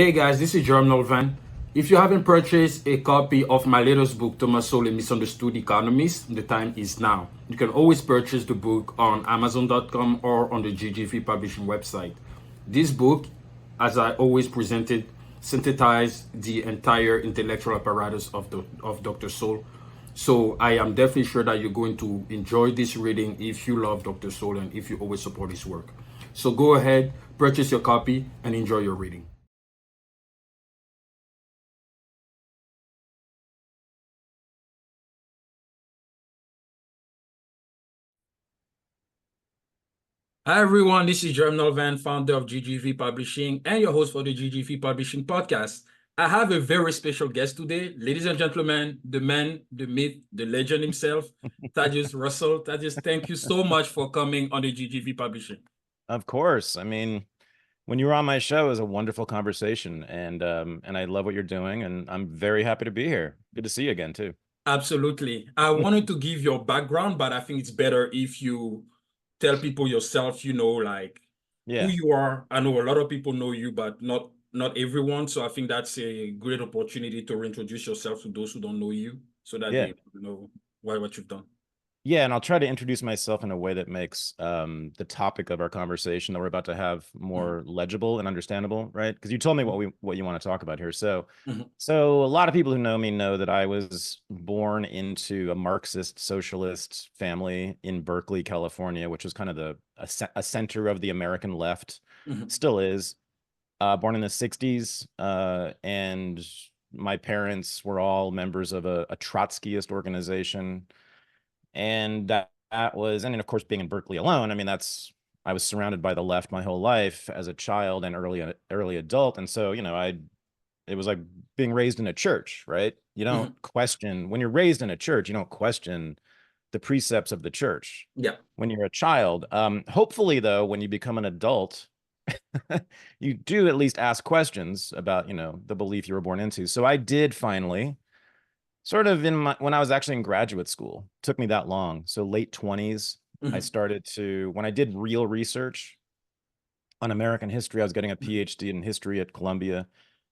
Hey guys, this is Germinal Van. If you haven't purchased a copy of my latest book, Thomas Sowell, A Misunderstood Economist, the time is now. You can always purchase the book on Amazon.com or on the GGV Publishing website. This book, as I always presented, synthesized the entire intellectual apparatus of Dr. Sowell. So I am definitely sure that you're going to enjoy this reading if you love Dr. Sowell and if you always support his work. So go ahead, purchase your copy, and enjoy your reading. Hi everyone, this is Germinal Van, founder of GGV Publishing and your host for the GGV Publishing podcast. I have a very special guest today, ladies and gentlemen, the man, the myth, the legend himself, Thaddeus Russell. Thaddeus, thank you so much for coming on the GGV Publishing. Of course. I mean, when you were on my show, it was a wonderful conversation, and I love what you're doing, and I'm very happy to be here. Good to see you again too. Absolutely. I wanted to give your background, but I think it's better if you tell people yourself, like who you are. I know a lot of people know you, but not everyone. So I think that's a great opportunity to reintroduce yourself to those who don't know you so that they know what you've done. Yeah, and I'll try to introduce myself in a way that makes the topic of our conversation that we're about to have more legible and understandable, right? Because you told me what you want to talk about here. So a lot of people who know me know that I was born into a Marxist socialist family in Berkeley, California, which was kind of a center of the American left, still is. Born in the 60s, and my parents were all members of a Trotskyist organization. And that was, and of course, being in Berkeley alone, I mean, I was surrounded by the left my whole life as a child and early adult. And so, it was like being raised in a church, right? You don't question, when you're raised in a church, you don't question the precepts of the church. Yeah. When you're a child. Hopefully, though, when you become an adult, you do at least ask questions about, the belief you were born into. So I did finally, sort of when I was actually in graduate school. Took me that long. So late 20s, I started when I did real research on American history. I was getting a PhD in history at Columbia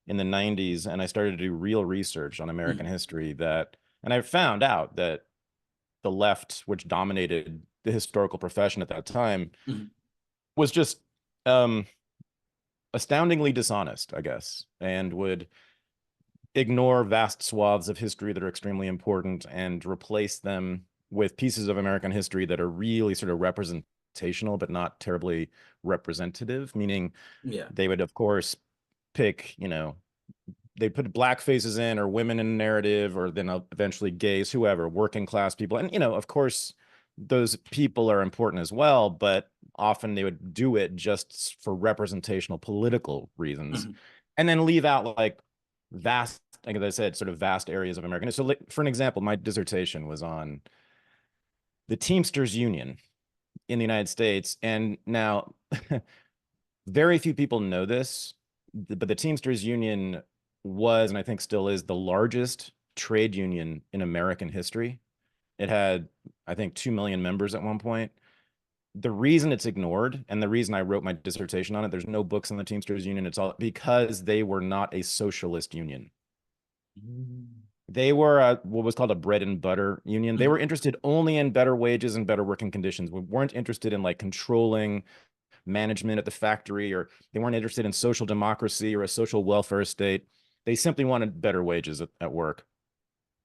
in the 90s, and I started to do real research on American history and I found out that the left, which dominated the historical profession at that time, was just astoundingly dishonest, I guess, and would ignore vast swaths of history that are extremely important and replace them with pieces of American history that are really sort of representational, but not terribly representative, meaning they would, of course, pick, they put black faces in or women in a narrative, or then eventually gays, whoever, working class people. And, of course, those people are important as well, but often they would do it just for representational political reasons, and then leave out like vast, like I said, sort of vast areas of American. So for an example, my dissertation was on the Teamsters Union in the United States. And now very few people know this, but the Teamsters Union was, and I think still is, the largest trade union in American history. It had, I think, 2 million members at one point. The reason it's ignored, and the reason I wrote my dissertation on it, there's no books on the Teamsters Union, it's all because they were not a socialist union. They were what was called a bread and butter union. They were interested only in better wages and better working conditions. We weren't interested in like controlling management at the factory, or they weren't interested in social democracy or a social welfare state. They simply wanted better wages at work.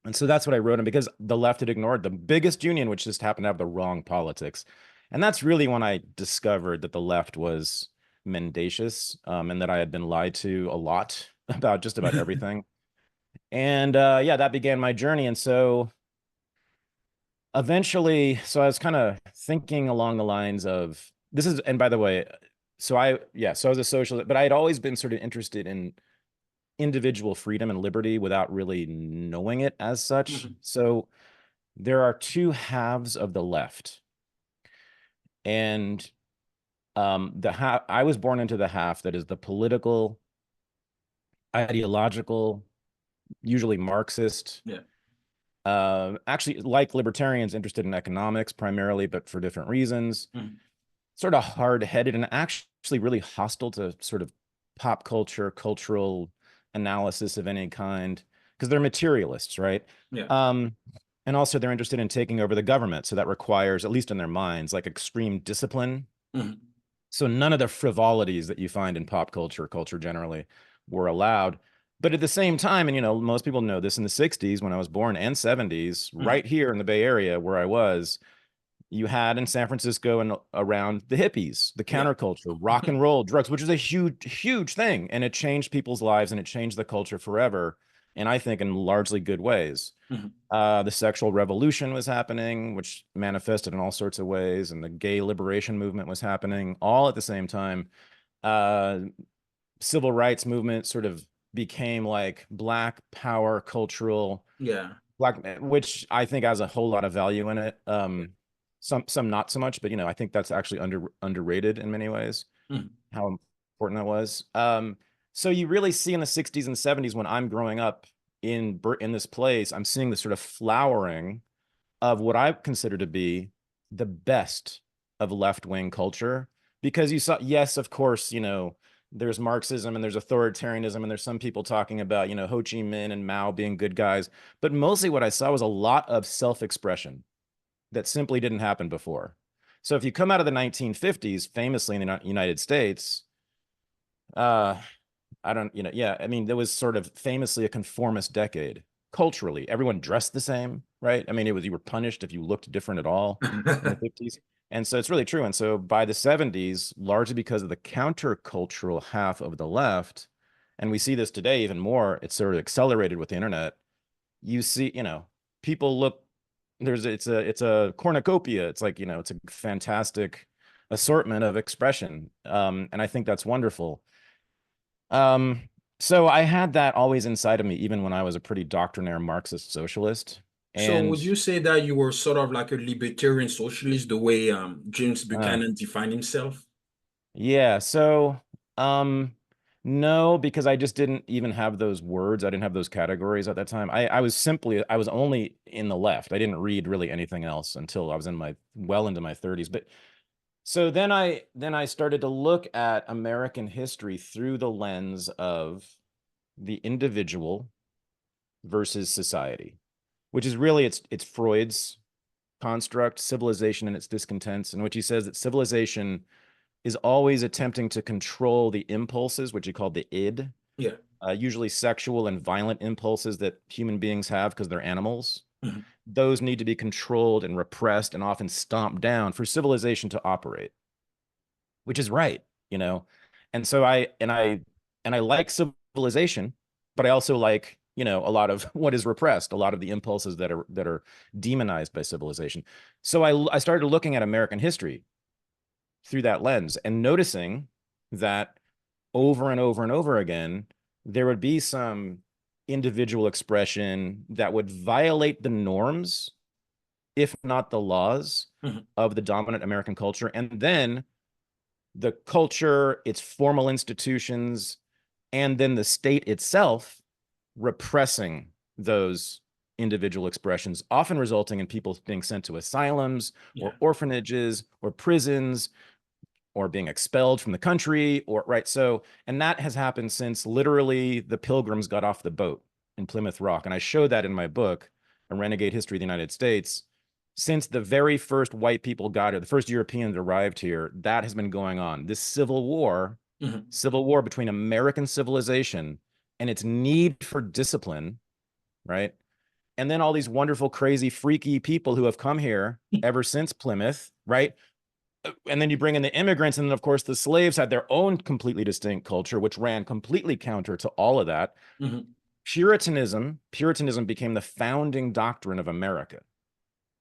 And so that's what I wrote. And because the left had ignored the biggest union, which just happened to have the wrong politics. And that's really when I discovered that the left was mendacious, and that I had been lied to a lot about just about everything. And that began my journey. And so eventually, I was kind of thinking along the lines of this is, and by the way, so I was a socialist, but I had always been sort of interested in individual freedom and liberty without really knowing it as such. So there are two halves of the left. And I was born into the half that is the political, ideological, usually Marxist. Actually, like libertarians, interested in economics primarily, but for different reasons. Sort of hard-headed and actually really hostile to sort of pop culture, cultural analysis of any kind, because they're materialists, right? Yeah. Um, and also they're interested in taking over the government. So that requires, at least in their minds, like extreme discipline. Mhm. So none of the frivolities that you find in pop culture, culture generally, were allowed. But at the same time, and most people know this, in the 60s when I was born, and 70s, Mhm. right here in the Bay Area where I was, you had in San Francisco and around the hippies, the Yeah. counterculture, rock and roll, drugs, which was a huge, huge thing. And it changed people's lives and it changed the culture forever. And I think in largely good ways. Mhm. The sexual revolution was happening, which manifested in all sorts of ways. And the gay liberation movement was happening all at the same time. Uh, Civil rights movement sort of became like Black power cultural Yeah. Black, which I think has a whole lot of value in it. Yeah. Some not so much, but I think that's actually underrated in many ways, Mhm. how important that was. So you really see in the 60s and 70s when I'm growing up in this place, I'm seeing the sort of flowering of what I consider to be the best of left-wing culture. Because you saw, yes, of course, there's Marxism and there's authoritarianism, and there's some people talking about, Ho Chi Minh and Mao being good guys. But mostly what I saw was a lot of self-expression that simply didn't happen before. So if you come out of the 1950s, famously in the United States, uh, I don't, yeah, I mean, there was sort of famously a conformist decade culturally. Everyone dressed the same, right? I mean, you were punished if you looked different at all in the 50s. And so it's really true. And so by the 70s, largely because of the countercultural half of the left, and we see this today even more, it's sort of accelerated with the internet. You see, people look, it's a cornucopia. It's like, it's a fantastic assortment of expression. And I think that's wonderful. Um, so I had that always inside of me, even when I was a pretty doctrinaire Marxist socialist. So And would you say that you were sort of like a libertarian socialist, the way James uh, Buchanan defined himself? yeah, so um, no, because I just didn't even have those words. I didn't have those categories at that time. I was only in the left. I didn't read really anything else until I was well into my 30s. But so then I started to look at American history through the lens of the individual versus society, which is really it's Freud's construct, civilization and its discontents, in which he says that civilization is always attempting to control the impulses, which he called the id, Yeah. usually sexual and violent impulses that human beings have because they're animals. Mhm. Those need to be controlled and repressed and often stomped down for civilization to operate, which is right, you know. And so I like civilization, but I also like, a lot of what is repressed, a lot of the impulses that are demonized by civilization. So I started looking at American history through that lens and noticing that over and over and over again, there would be some individual expression that would violate the norms, if not the laws, Mhm. of the dominant American culture. And then the culture, its formal institutions, and then the state itself repressing those individual expressions, often resulting in people being sent to asylums Yeah. or orphanages or prisons or being expelled from the country, or right. So, and that has happened since literally the Pilgrims got off the boat in Plymouth Rock. And I show that in my book, A Renegade History of the United States. Since the very first white people got here, the first Europeans arrived here, that has been going on. This Mhm. civil war between American civilization and its need for discipline, right? And then all these wonderful, crazy, freaky people who have come here ever since Plymouth, right? And then you bring in the immigrants, and then of course the slaves had their own completely distinct culture, which ran completely counter to all of that. Mhm. Puritanism became the founding doctrine of America,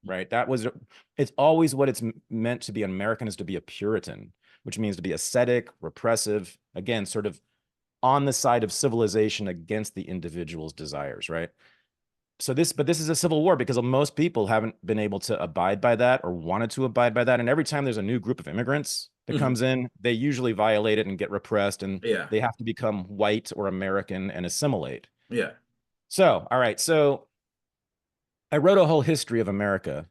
right? It's always what it's meant to be. An American is to be a Puritan, which means to be ascetic, repressive, again, sort of on the side of civilization against the individual's desires, right? But this is a civil war because most people haven't been able to abide by that or wanted to abide by that. And every time there's a new group of immigrants that Mhm. comes in, they usually violate it and get repressed, and Yeah. they have to become white or American and assimilate. Yeah. So, all right. So I wrote a whole history of America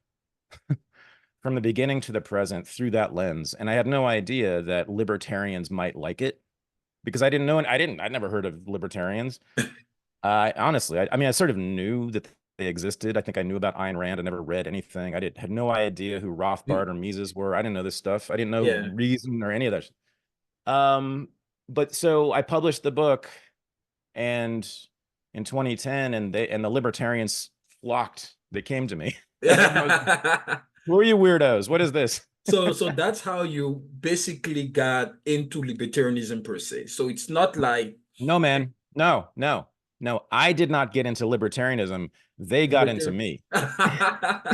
from the beginning to the present through that lens. And I had no idea that libertarians might like it. because I didn't know, and I'd never heard of libertarians. Honestly, I mean, I sort of knew that they existed. I think I knew about Ayn Rand. I never read anything. Had no idea who Rothbard or Mises were. I didn't know this stuff. I didn't know Yeah. Reason or any of that. But so I published the book, and in 2010, and the libertarians flocked. They came to me. Who are you weirdos? What is this? So that's how you basically got into libertarianism per se. So it's not like No, man. No, no, no. I did not get into libertarianism. They got into libertarian.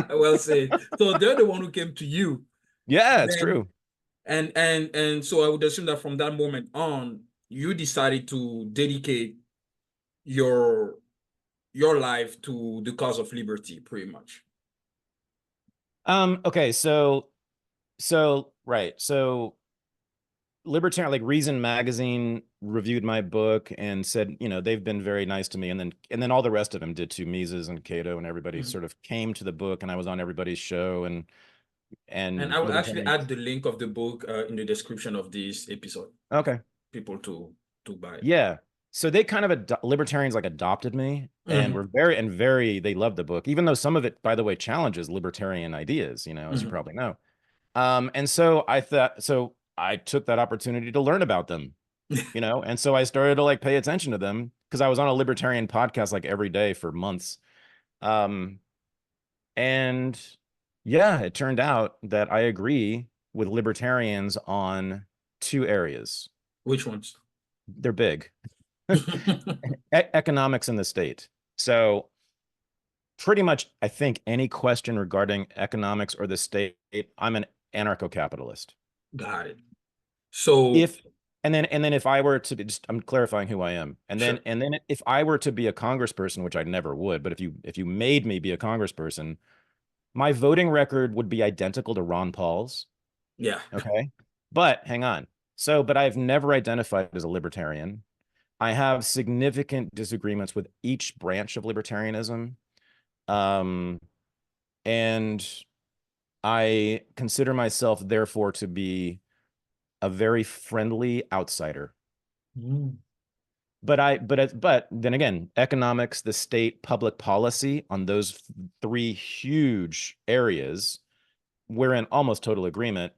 me. Well said. So they're the one who came to you. Yeah, it's Then true. and so I would assume that from that moment on, you decided to dedicate your your life to the cause of liberty, pretty much. Okay, right. So Libertarian, like Reason Magazine reviewed my book and said, they've been very nice to me. And then all the rest of them did too. Mises and Cato and everybody Mhm. sort of came to the book, and I was on everybody's show, And and I will actually libertarians. add the link of the book in the description of this episode. Okay. People to buy it. Yeah. So they kind of libertarians like adopted me, and Mhm, were very they loved the book, even though some of it, by the way, challenges libertarian ideas, as you mhm. probably know. And so I took that opportunity to learn about them, and so I started to like pay attention to them because I was on a libertarian podcast like every day for months. Um, and yeah, it turned out that I agree with libertarians on two areas. Which ones? They're big. Economics in the state. So pretty much, I think any question regarding economics or the state, I'm an anarcho-capitalist. Got it. So, If and then if I were to be, just, I'm clarifying who I am. And then sure. if I were to be a congressperson, which I never would, but if you made me be a congressperson, my voting record would be identical to Ron Paul's. Yeah. Okay. But hang on. But I've never identified as a libertarian. I have significant disagreements with each branch of libertarianism. Um, and I consider myself, therefore, to be a very friendly outsider. Mm. But then again, economics, the state, public policy on those three huge areas, we're in almost total agreement.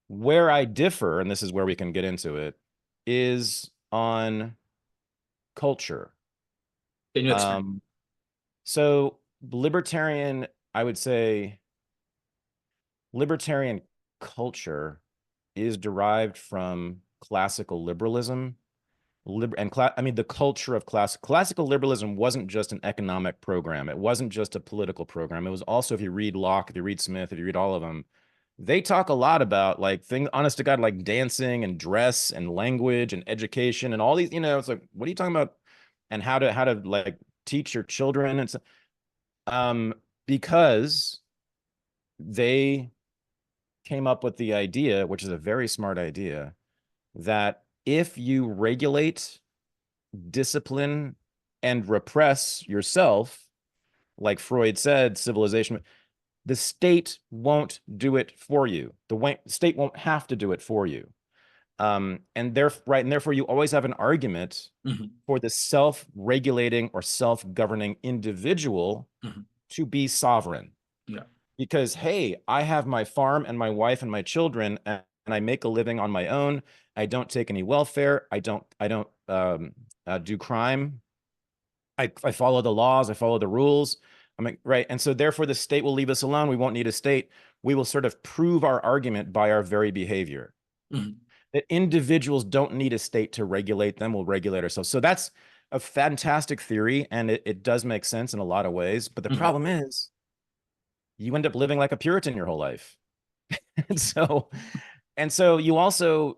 Where I differ, and this is where we can get into it, is on culture. Can you expand? Um, so libertarian, I would say libertarian culture is derived from classical liberalism. I mean, the culture of classical liberalism wasn't just an economic program. It wasn't just a political program. It was also, if you read Locke, if you read Smith, if you read all of them, they talk a lot about like things, honest to God, like dancing and dress and language and education and all these, it's like, what are you talking about? And how to like teach your children and so, um, because they came up with the idea, which is a very smart idea, that if you regulate, discipline, and repress yourself, like Freud said, civilization, the state won't do it for you. The state won't have to do it for you. And therefore you always have an argument Mhm, for the self-regulating or self-governing individual mhm. to be sovereign. Yeah. Because, hey, I have my farm and my wife and my children, and I make a living on my own. I don't take any welfare. I don't do crime. I follow the laws. I follow the rules. I mean, right. And so therefore the state will leave us alone. We won't need a state. We will sort of prove our argument by our very behavior. Mhm, That individuals don't need a state to regulate them. We'll regulate ourselves. So that's a fantastic theory, and it does make sense in a lot of ways. But the mhm. problem is you end up living like a Puritan your whole life. And so you also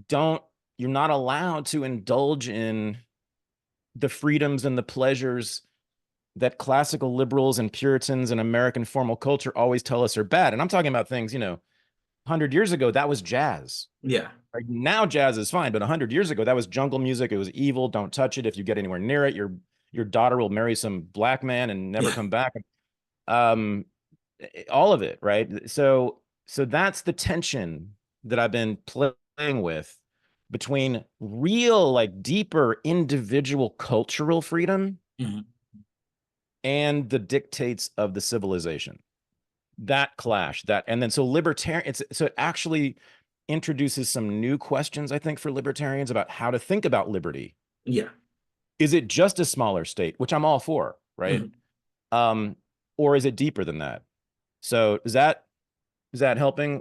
don't, you're not allowed to indulge in the freedoms and the pleasures that classical liberals and Puritans and American formal culture always tell us are bad. And I'm talking about things, 100 years ago, that was jazz. Yeah. Right now, jazz is fine, but 100 years ago, that was jungle music. It was evil. Don't touch it. If you get anywhere near it, your daughter will marry some black man and never Yeah. come back. Um, all of it, right? So that's the tension that I've been playing with between real, like deeper individual cultural freedom Mhm. and the dictates of the civilization. That clash, that, and then so libertarian, so it actually introduces some new questions, I think, for libertarians about how to think about liberty. Yeah. Is it just a smaller state, which I'm all for, right? Mhm. Um, or is it deeper than that? So is that helping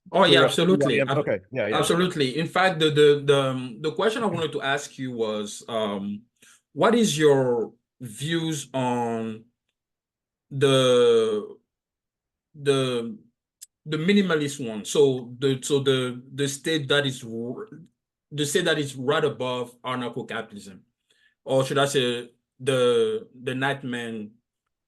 Oh yeah, clear up who I absolutely. am? Okay, yeah. Absolutely. In fact, the question I wanted to ask you was, what is your views on the the the minimalist one? So the state that is right above anarcho-capitalism, or should I say the Nightman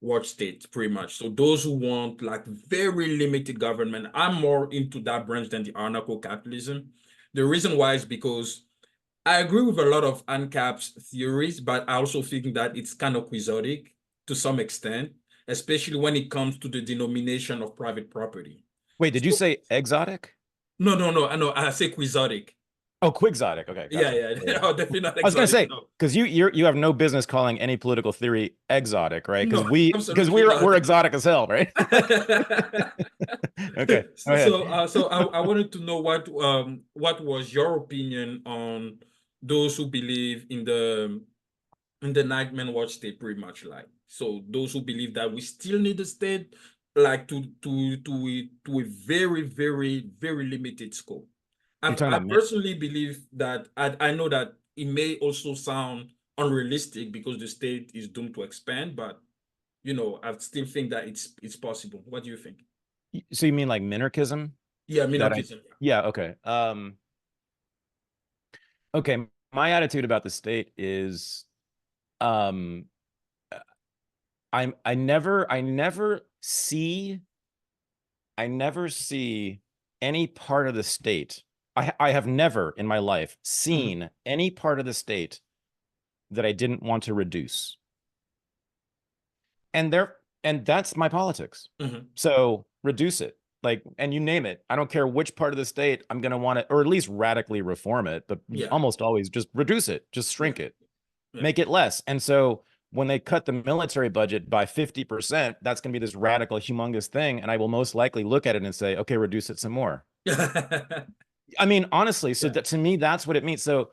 watch state, pretty much. So those who want like very limited government, I'm more into that branch than the anarcho-capitalism. The reason why is because I agree with a lot of ANCAP's theories, but I also think that it's kind of quixotic to some extent, especially when it comes to the denomination of private property. Wait, did you So, say exotic? no, I know, I say quixotic. Oh, quixotic. Okay, Yeah, gotcha. yeah, Yeah. oh, definitely not I was gonna exotic, say no. because you have no business calling any political theory exotic, right? Because No, because absolutely we're not. exotic as hell, right? Okay, go ahead. So I wanted to know what was your opinion on those who believe in the Nightman Watch state, pretty much, like, so those who believe that we still need a state, like, to a very very limited scope. You're talking I about personally believe that I know that it may also sound unrealistic because the state is doomed to expand, but I still think that it's possible. What do you think? so you mean like minarchism? Yeah, That I minarchism. Yeah, okay. Okay, my attitude about the state is um I never see any part of the state. I have never in my life Mhm, seen any part of the state that I didn't want to reduce. And that's my politics. mhm. So reduce it. Like, and you name it. I don't care which part of the state I'm going to want it, or at least radically reform it, but Yeah, almost always just reduce it, just yeah, shrink it, yeah. make it less. And so when they cut the military budget by 50%, that's going to be this radical, humongous thing. And I will most likely look at it and say, okay, reduce it some more. I mean, honestly, so Yeah. that to me, that's what it means. So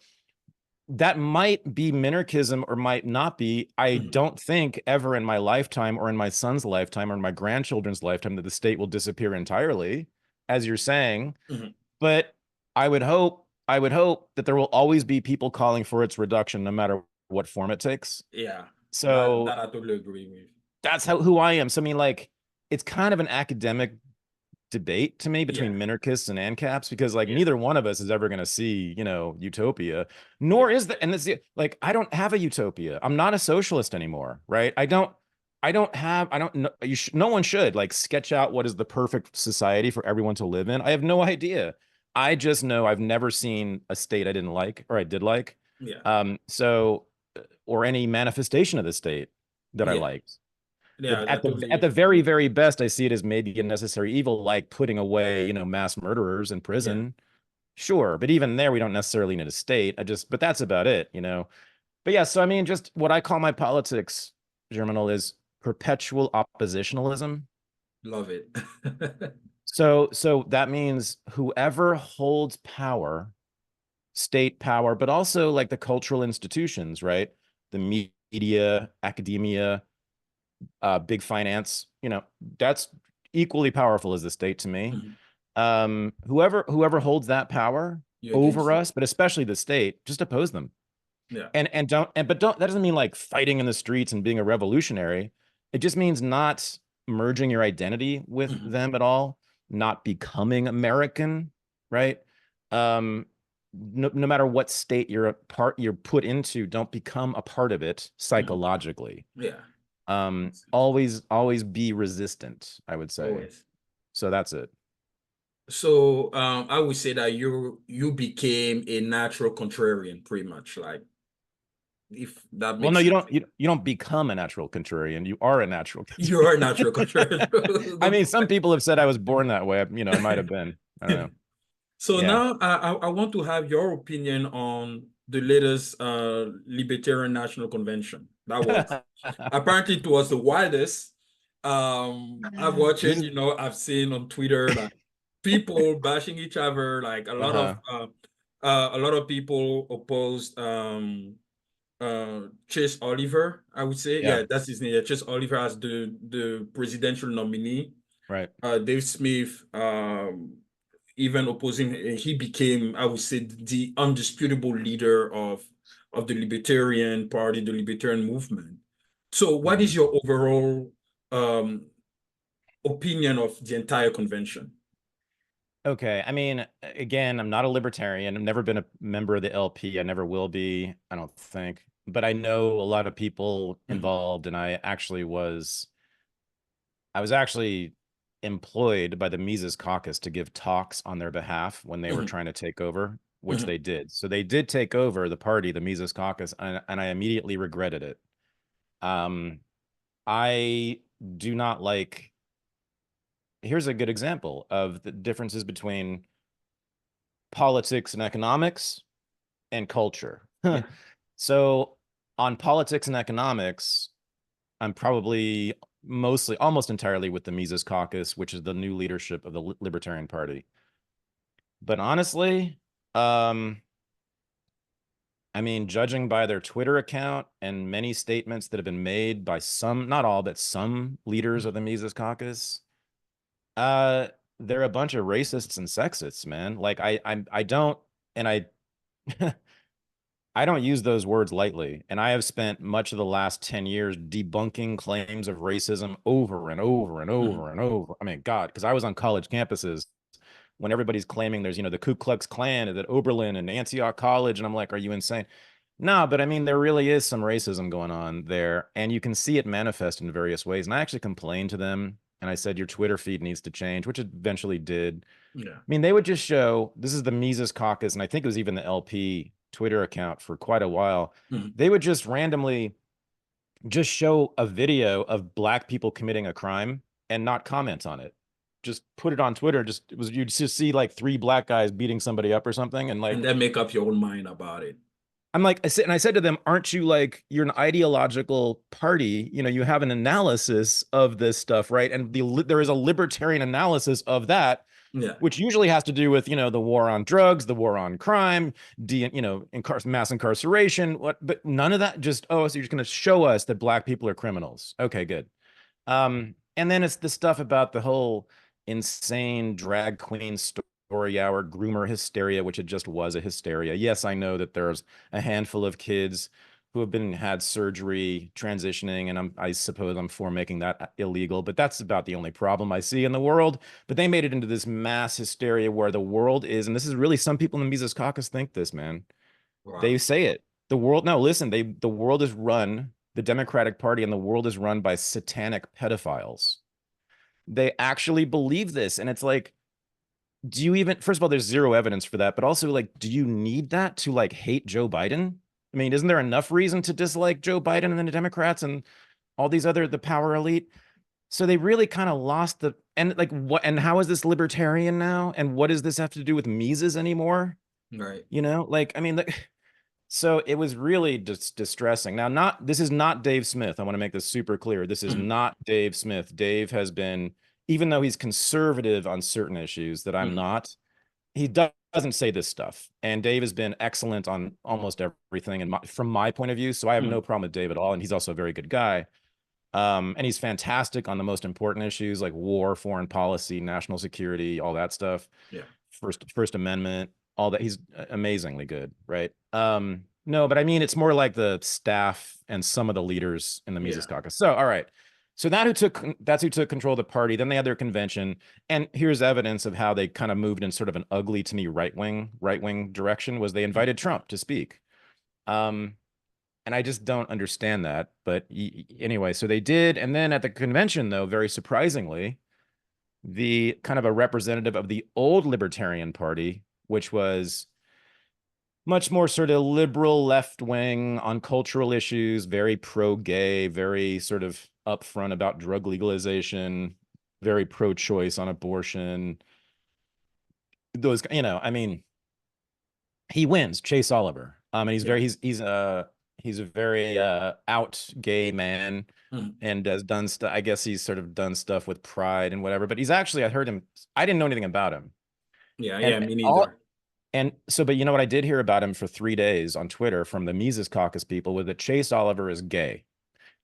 that might be minarchism or might not be. I Mhm, don't think ever in my lifetime or in my son's lifetime or in my grandchildren's lifetime that the state will disappear entirely, as you're saying. mhm. But I would hope that there will always be people calling for its reduction, no matter what form it takes. Yeah, that So I totally agree with. that's who I am. So I mean, like, it's kind of an academic debate to me Yeah, between minarchists and ANCAPs because like yeah, neither one of us is ever going to see, utopia, yeah. nor is that. And it's like, I don't have a utopia. I'm not a socialist anymore, right? I don't know. No one should like sketch out what is the perfect society for everyone to live in. I have no idea. I just know I've never seen a state I didn't like or I did like. Yeah, Or any manifestation of the state that I yeah, liked. yeah. I At the totally very, agree. very best, I see it as maybe a necessary evil, like putting away, mass murderers in Yeah, prison. Sure, but even there, we don't necessarily need a state. But that's about it. But yeah, so I mean, just what I call my politics, Germinal, is perpetual oppositionalism. love it. So that means whoever holds power, state power, but also like the cultural institutions, right? The media, academia, big finance, that's equally powerful as the state to me. Mhm. Whoever holds that power You're against over it. us, but especially the state, just oppose them. Yeah. But don't that doesn't mean like fighting in the streets and being a revolutionary. It just means not merging your identity with Mhm, them at all, not becoming American, right? Um, no matter what state you're put into, don't become a part of it mhm. psychologically. Yeah. Always be resistant, I would say. Always. So that's it. So I would say that you became a natural contrarian, pretty much, like, if that Well, makes no, sense. you don't become a natural contrarian. You are a natural You are a contrarian. natural contrarian. I mean, some people have said I was born that way. I might have been. I don't know. So Yeah. now I want to have your opinion on the latest Libertarian National Convention. That was apparently it was the wildest. I've watched it, This, you know, I've seen on Twitter like people bashing each other, like uh-huh. a lot of people opposed Chase Oliver, I would say. Yeah, Yeah, that's his name. Yeah, Chase Oliver as the presidential nominee. right. Dave Smith even opposing, he became, I would say, the undisputable leader of the Libertarian Party, the Libertarian movement. So, what Mhm. is your overall um, opinion of the entire convention? Okay. I mean, again, I'm not a libertarian. I've never been a member of the LP. I never will be, I don't think. But I know a lot of people Mhm, involved, and I was actually employed by the Mises Caucus to give talks on their behalf when they were mhm, trying to take over, which mhm, they did. So they did take over the party, the Mises Caucus, and I immediately regretted it. Um, I do not like. Here's a good example of the differences between politics and economics and culture. yeah, So on politics and economics, I'm probably mostly almost entirely with the Mises Caucus, which is the new leadership of the Libertarian Party. But honestly, um, I mean, judging by their Twitter account and many statements that have been made by some, not all, but some leaders of the Mises Caucus, uh, they're a bunch of racists and sexists, man. Like I don't, and I don't use those words lightly, and I have spent much of the last 10 years debunking claims of racism over and over and mhm, over and over. I mean, God, because I was on college campuses when everybody's claiming there's, the Ku Klux Klan at Oberlin and Antioch College, and I'm like, are you insane? No, but I mean, there really is some racism going on there, and you can see it manifest in various ways. And I actually complained to them, and I said, your Twitter feed needs to change, which it eventually did. yeah, I mean, they would just show this is the Mises Caucus, and I think it was even the LP Twitter account for quite a while. mhm, They would just randomly just show a video of black people committing a crime and not comment on it. Just put it on Twitter. Just it was you'd just see like three black guys beating somebody up or something, and and like then make up your own mind about it. I'm like I said to them, aren't you like you're an ideological party? You have an analysis of this stuff, right? And there is a libertarian analysis of that Yeah, which usually has to do with the war on drugs, the war on crime, mass incarceration. But none of that. Just so you're just going to show us that black people are criminals. Okay, good. And then it's the stuff about the whole insane drag queen story hour groomer hysteria, which it just was a hysteria. Yes, I know that there's a handful of kids who have had surgery transitioning, and I suppose I'm for making that illegal, but that's about the only problem I see in the world. But they made it into this mass hysteria where the world is, and this is really some people in the Mises Caucus think this, man. They wow. say it. The world, no, listen, the world is run, the Democratic Party and the world is run by satanic pedophiles. They actually believe this. And it's like, do you even, first of all, there's zero evidence for that, but also like, do you need that to like hate Joe Biden? I mean, isn't there enough reason to dislike Joe Biden and then the Democrats and all these other, the power elite? So they really kind of lost and like, what, and how is this libertarian now? And what does this have to do with Mises anymore? Right. Like, I mean, so it was really just distressing. Now, this is not Dave Smith. I want to make this super clear. This is Mhm, not Dave Smith. Dave has been, even though he's conservative on certain issues that I'm mhm, not, he doesn't say this stuff. And Dave has been excellent on almost everything, and from my point of view. So I have no mhm, problem with Dave at all. And he's also a very good guy. And he's fantastic on the most important issues like war, foreign policy, national security, all that stuff. yeah. First Amendment, all that. He's amazingly good, right? No, but I mean, it's more like the staff and some of the leaders in the Mises Yeah. Caucus. So, all right. So that's who took control of the party. Then they had their convention, and here's evidence of how they kind of moved in sort of an ugly to me right wing direction. Was they Mhm. invited Trump to speak? Um, and I just don't understand that. But anyway, so they did, and then at the convention, though, very surprisingly, the kind of a representative of the old Libertarian Party, which was much more sort of liberal left wing on cultural issues, very pro gay, very sort of upfront about drug legalization, very pro choice on abortion. those, you know, I mean, he wins, Chase Oliver. And he's Yeah. very he's a very out gay man, Mhm. and has done stuff. I guess he's sort of done stuff with Pride and whatever. But he's actually, I heard him. I didn't know anything about him, Yeah. and Yeah. Me all neither. and so. But you know what? I did hear about him for 3 days on Twitter from the Mises Caucus people was that Chase Oliver is gay.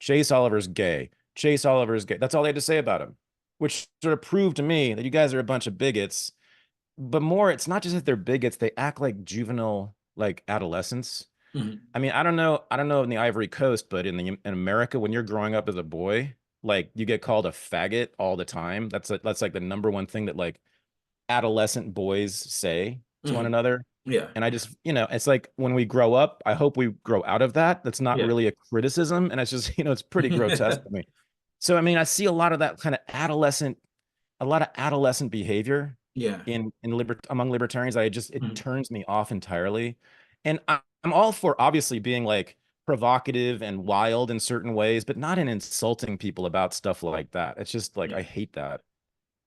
Chase Oliver's gay. Chase Oliver's gay. That's all they had to say about him, which sort of proved to me that you guys are a bunch of bigots. But more, it's not just that they're bigots, they act like juvenile, like adolescents. Mhm. I mean, I don't know in the Ivory Coast, but in America, when you're growing up as a boy, like you get called a faggot all the time. That's like the number one thing that like adolescent boys say to one Mhm. another. Yeah. And I just, you know, it's like when we grow up, I hope we grow out of that. That's not Yeah. really a criticism. And it's just, you know, it's pretty grotesque to me. So, I mean, I see a lot of that kind of adolescent, a lot of adolescent behavior Yeah. among libertarians. I just, it Mhm. turns me off entirely. And I'm all for obviously being like provocative and wild in certain ways, but not in insulting people about stuff like that. It's just like, I Yeah. hate that.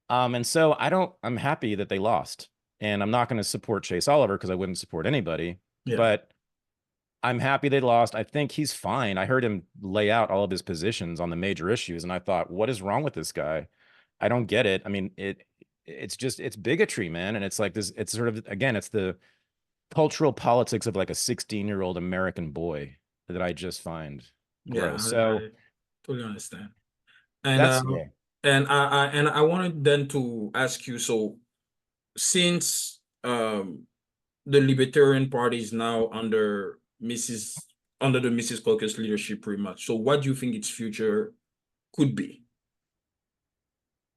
And so I'm happy that they lost. And I'm not going to support Chase Oliver because I wouldn't support anybody, Yeah. but I'm happy they lost. I think he's fine. I heard him lay out all of his positions on the major issues, and I thought, what is wrong with this guy? I don't get it. I mean, it's just it's bigotry, man. And it's like this, it's sort of again, it's the cultural politics of like a 16-year-old American boy that I just find Yeah. gross. I So totally understand. And that's yeah. I wanted then to ask you, so since the Libertarian Party is now under the Mrs. Caucus leadership pretty much. So what do you think its future could be?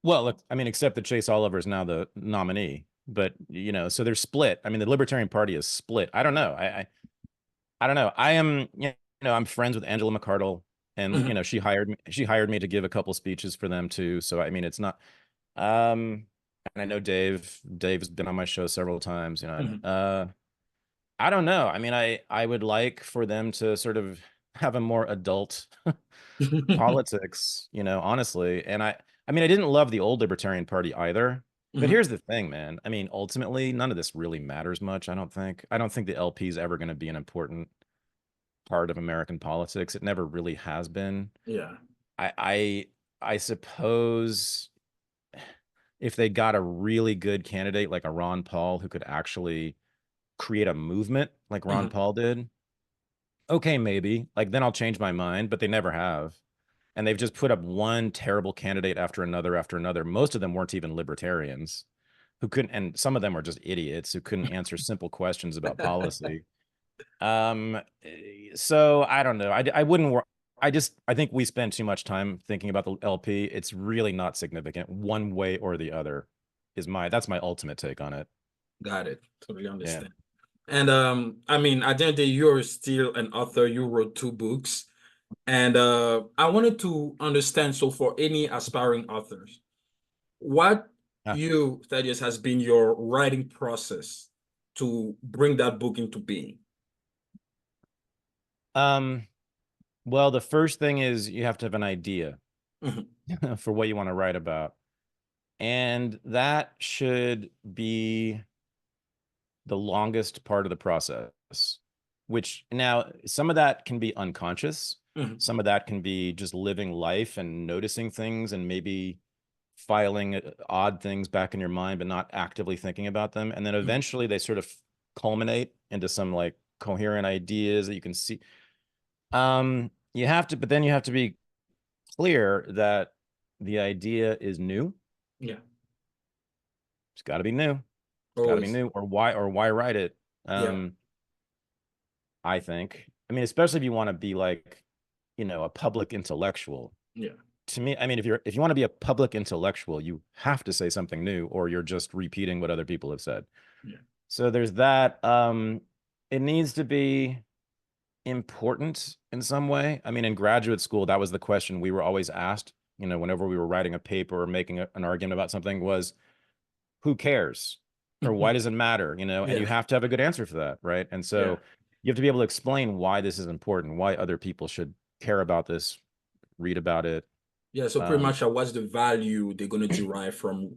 Well, look, I mean, except that Chase Oliver is now the nominee, but you know, so they're split. I mean, the Libertarian Party is split. I don't know. I don't know. I am, you know, I'm friends with Angela McCardle, and you Mhm. know, she hired me to give a couple speeches for them too. So I mean, it's not. Um, and I know Dave. Dave's been on my show several times. You know, Mhm. I don't know. I mean, I would like for them to sort of have a more adult politics, you know, honestly. And I mean, I didn't love the old Libertarian Party either. But Mhm. here's the thing, man. I mean, ultimately, none of this really matters much, I don't think. I don't think the LP is ever going to be an important part of American politics. It never really has been. Yeah. I I I suppose if they got a really good candidate like a Ron Paul who could actually create a movement like Ron Mhm. Paul did, okay, maybe. Like then I'll change my mind, but they never have. And they've just put up one terrible candidate after another after another. Most of them weren't even libertarians who couldn't, and some of them were just idiots who couldn't answer simple questions about policy. So I don't know. I wouldn't work. I think we spend too much time thinking about the LP. It's really not significant one way or the other. That's my ultimate take on it. Got it. Totally Yeah. understand. And I mean, at the end of the day, you're still an author. You wrote two books. And I wanted to understand, so for any aspiring authors, what Uh, Thaddeus, has been your writing process to bring that book into being? Um, well, the first thing is you have to have an idea Mhm. for what you want to write about. And that should be the longest part of the process, which now some of that can be unconscious. Mhm. Some of that can be just living life and noticing things and maybe filing odd things back in your mind, but not actively thinking about them. And then Mhm. eventually they sort of culminate into some like coherent ideas that you can see. You have to, but then you have to be clear that the idea is new. Yeah, It's got to be new. It's got to be always. new, or why write it? Yeah, Um, I think. I mean, especially if you want to be like, you know, a public intellectual. yeah, To me, I mean, if you want to be a public intellectual, you have to say something new, or you're just repeating what other people have said. yeah. So there's that. It needs to be important in some way. I mean, in graduate school, that was the question we were always asked, you know, whenever we were writing a paper or making an argument about something was, who cares? Or why does it matter? You know, and you Yeah, have to have a good answer for that, right? And yeah. so you have to be able to explain why this is important, why other people should care about this, read about it. Yeah, so pretty Um, much what's the value they're going to derive from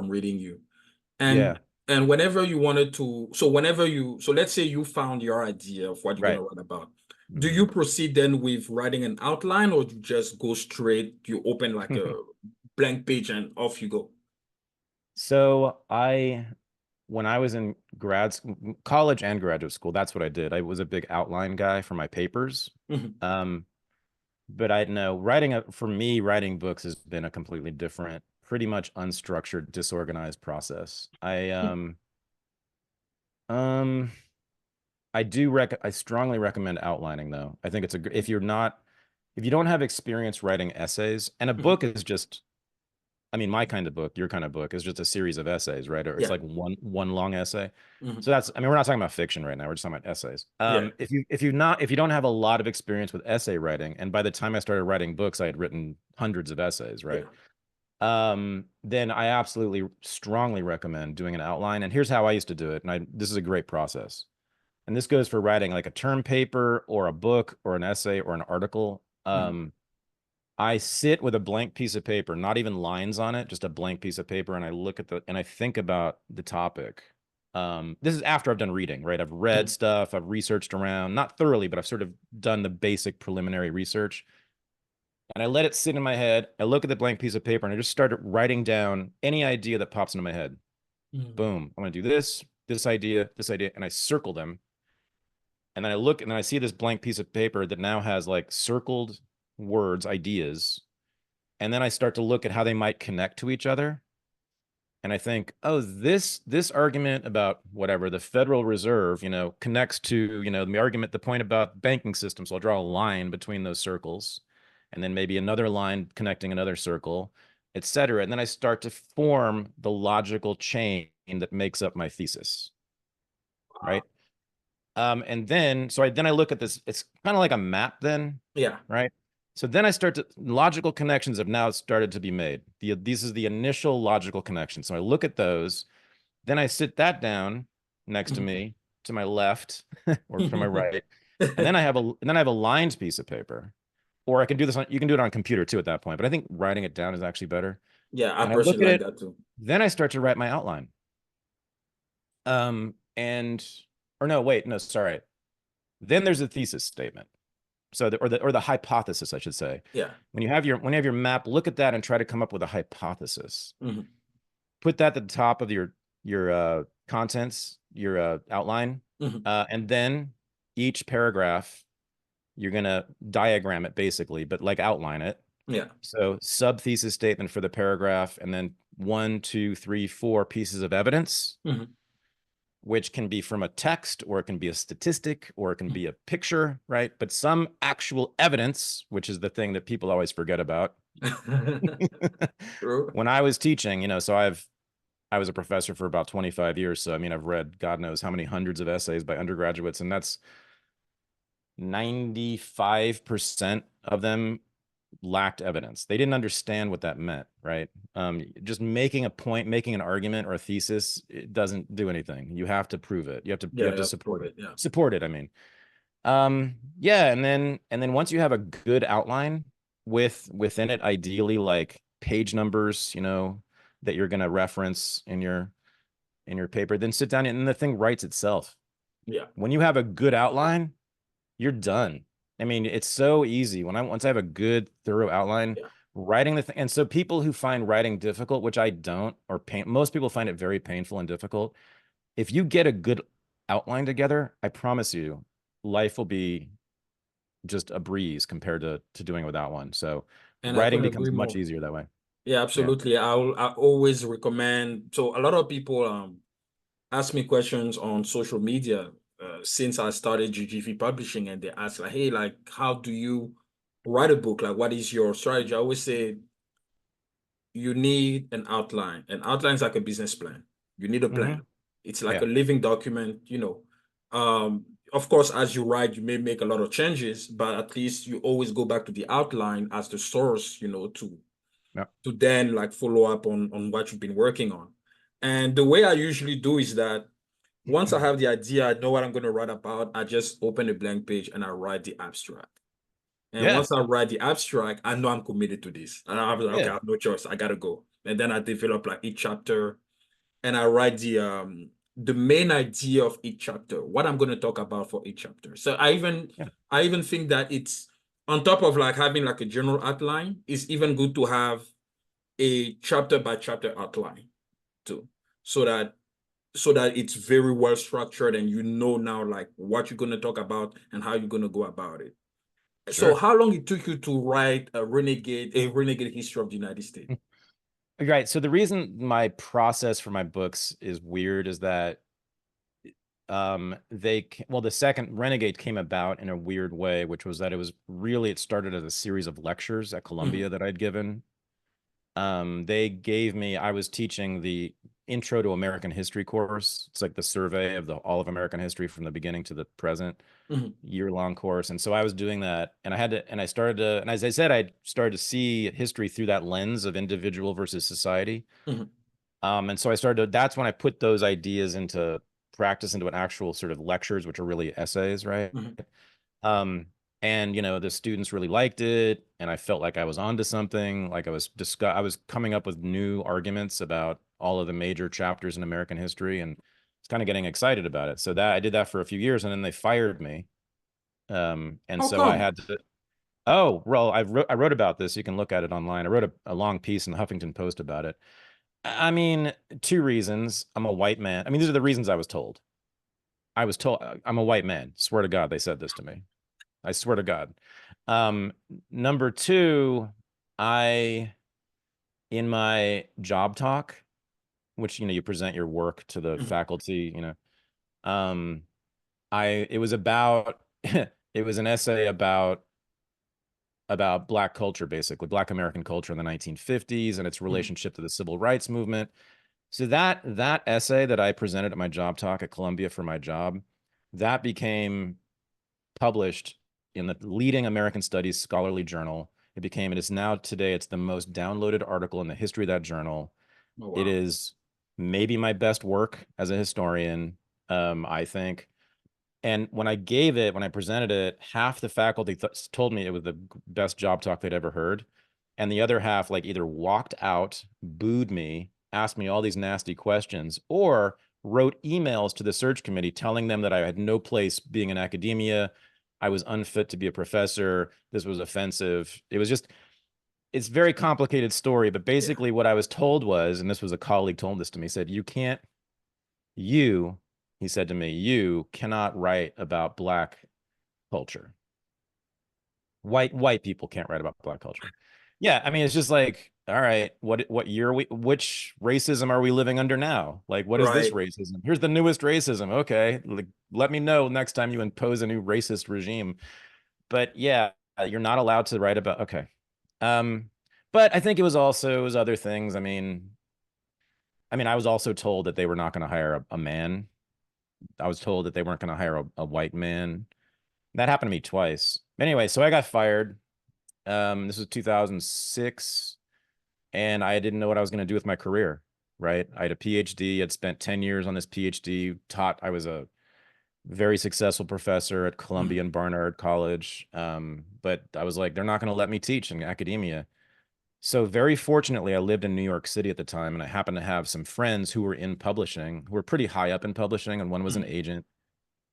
reading you. And yeah. And whenever you wanted to, so let's say you found your idea of what you're going Right. to write about. Do Mhm. you proceed then with writing an outline, or you just go straight, you open like a blank page and off you go? So when I was in college and graduate school, that's what I did. I was a big outline guy for my papers. Mhm. Um, but I know for me, writing books has been a completely different, pretty much unstructured, disorganized process. Um, I strongly recommend outlining though. I think if you don't have experience writing essays, and a Mhm. book is just, I mean, my kind of book, your kind of book is just a series of essays, right? Or it's Yeah. like one long essay. Mhm. So I mean, we're not talking about fiction right now. We're just talking about essays. Yeah. If you don't have a lot of experience with essay writing, and by the time I started writing books, I had written hundreds of essays, right? Yeah. Then I absolutely strongly recommend doing an outline. And here's how I used to do it. And this is a great process. And this goes for writing like a term paper or a book or an essay or an article. Mhm. I sit with a blank piece of paper, not even lines on it, just a blank piece of paper, and I look at and I think about the topic. This is after I've done reading, right? I've read Mhm. stuff, I've researched around, not thoroughly, but I've sort of done the basic preliminary research. And I let it sit in my head. I look at the blank piece of paper and I just started writing down any idea that pops into my head. Mhm. Boom. I'm going to do this idea, and I circle them. And then I look and then I see this blank piece of paper that now has like circled words, ideas. And then I start to look at how they might connect to each other. And I think, oh, this argument about whatever the Federal Reserve, connects to, the point about banking system. So I'll draw a line between those circles, and then maybe another line connecting another circle, et cetera. And then I start to form the logical chain that makes up my thesis, right? And then I look at this, it's kind of like a map then, Yeah. right? So then logical connections have now started to be made. This is the initial logical connection. So I look at those, then I sit that down next to Mhm. me, to my left or to my right. And then I have a lined piece of paper. Or I can do you can do it on a computer too at that point, but I think writing it down is actually better. Yeah, I And I look personally at like it, that too. then I start to write my outline. And or no, wait, no, sorry. Then there's a thesis statement. So or the hypothesis, I should say. Yeah. When you have your map, look at that and try to come up with a hypothesis. Mhm. Put that at the top of your contents, your outline, Mhm. and then each paragraph you're gonna diagram it basically, but like outline it. Yeah. So sub thesis statement for the paragraph, and then 1, 2, 3, 4 pieces of evidence, Mhm. which can be from a text, or it can be a statistic, or it can be a picture, right? But some actual evidence, which is the thing that people always forget about. True. When I was teaching, I was a professor for about 25 years. So, I mean, I've read God knows how many hundreds of essays by undergraduates, and that's 95% of them lacked evidence. They didn't understand what that meant, right? Just making a point, making an argument or a thesis, it doesn't do anything. You have to prove it. You Yeah, have you to have to prove support it. it. Yeah. Support it, I mean. Yeah, and then once you have a good outline within it, ideally like page numbers, that you're gonna reference in your paper, then sit down and the thing writes itself. Yeah. When you have a good outline, you're done. I mean, it's so easy. Once I have a good, thorough outline, Yeah. writing the thing. And so people who find writing difficult, which I don't, most people find it very painful and difficult. If you get a good outline together, I promise you, life will be just a breeze compared to doing it without one. So And I writing couldn't becomes agree much more. easier that way. Yeah, Yeah. absolutely. I always recommend. So a lot of people ask me questions on social media since I started GGV publishing, and they ask like, "Hey, like, how do you write a book? Like, what is your strategy?" I always say you need an outline. An outline is like a business plan. You need a Hmm. plan. It's like Yeah. a living document. Of course, as you write, you may make a lot of changes, but at least you always go back to the outline as the source, Yeah. to then like follow up on what you've been working on. And the way I usually do is that once I have the idea, I know what I'm going to write about. I just open a blank page and I write the abstract. And Yeah. once I write the abstract, I know I'm committed to this. And I'm like, okay, Yeah. I have no choice. I gotta go. And then I develop like each chapter. and I write the main idea of each chapter, what I'm going to talk about for each chapter. So Yeah, I even think that it's on top of like having like a general outline, it's even good to have a chapter by chapter outline too, so that it's very well structured and you know now like what you're going to talk about and how you're going to go about it. So sure. how long it took you to write a renegade history of the United States? Right. So the reason my process for my books is weird is that the second Renegade came about in a weird way, which was that it started as a series of lectures at Mhm, Columbia that I'd given. I was teaching the Intro to American History course. It's like the survey of all of American history from the beginning to the present, mhm, year-long course. And so I was doing that, and and as I said, I started to see history through that lens of individual versus society. mhm, And so that's when I put those ideas into practice, into an actual sort of lectures, which are really essays, right? mhm. Um, and the students really liked it, and I felt like I was onto something. Like I was coming up with new arguments about all of the major chapters in American history, and it's kind of getting excited about it. So that I did that for a few years, and then they fired me. And How so I come? had to. Oh, well, I wrote about this. You can look at it online. I wrote a long piece in the Huffington Post about it. I mean, two reasons. I'm a white man. I mean, these are the reasons I was told. I was told I'm a white man. Swear to God, they said this to me. I swear to God. Um, Number two, I, in my job talk, which, you present your work to the Mhm, faculty, um, it was about, it was an essay about Black culture, basically Black American culture in the 1950s and its mhm, relationship to the civil rights movement. So that essay that I presented at my job talk at Columbia for my job, that became published in the leading American Studies scholarly journal. It is now today, it's the most downloaded article in the history of that journal. oh, It wow. is maybe my best work as a historian, I think. And when I presented it, half the faculty told me it was the best job talk they'd ever heard. And the other half, like, either walked out, booed me, asked me all these nasty questions, or wrote emails to the search committee telling them that I had no place being in academia. I was unfit to be a professor. This was offensive. It's a very complicated story, but Yeah. basically what I was told was, and this was a colleague told this to me, said, you, he said to me, you cannot write about Black culture. White people can't write about Black culture. Yeah, I mean, it's just like, all right, which racism are we living under now? Like, what is this Right. racism? Here's the newest racism. Okay, like, let me know next time you impose a new racist regime. But yeah, you're not allowed to write about. Okay, um, but I think it was other things. I mean, I was also told that they were not going to hire a man. I was told that they weren't going to hire a white man. That happened to me twice. Anyway, so I got fired. This was 2006, and I didn't know what I was going to do with my career, right? I had a PhD. I'd spent 10 years on this PhD, I was a very successful professor at Columbia Mhm, and Barnard College. But I was like, they're not going to let me teach in academia. So very fortunately, I lived in New York City at the time, and I happened to have some friends who were in publishing, who were pretty high up in publishing, and one was an mhm, agent.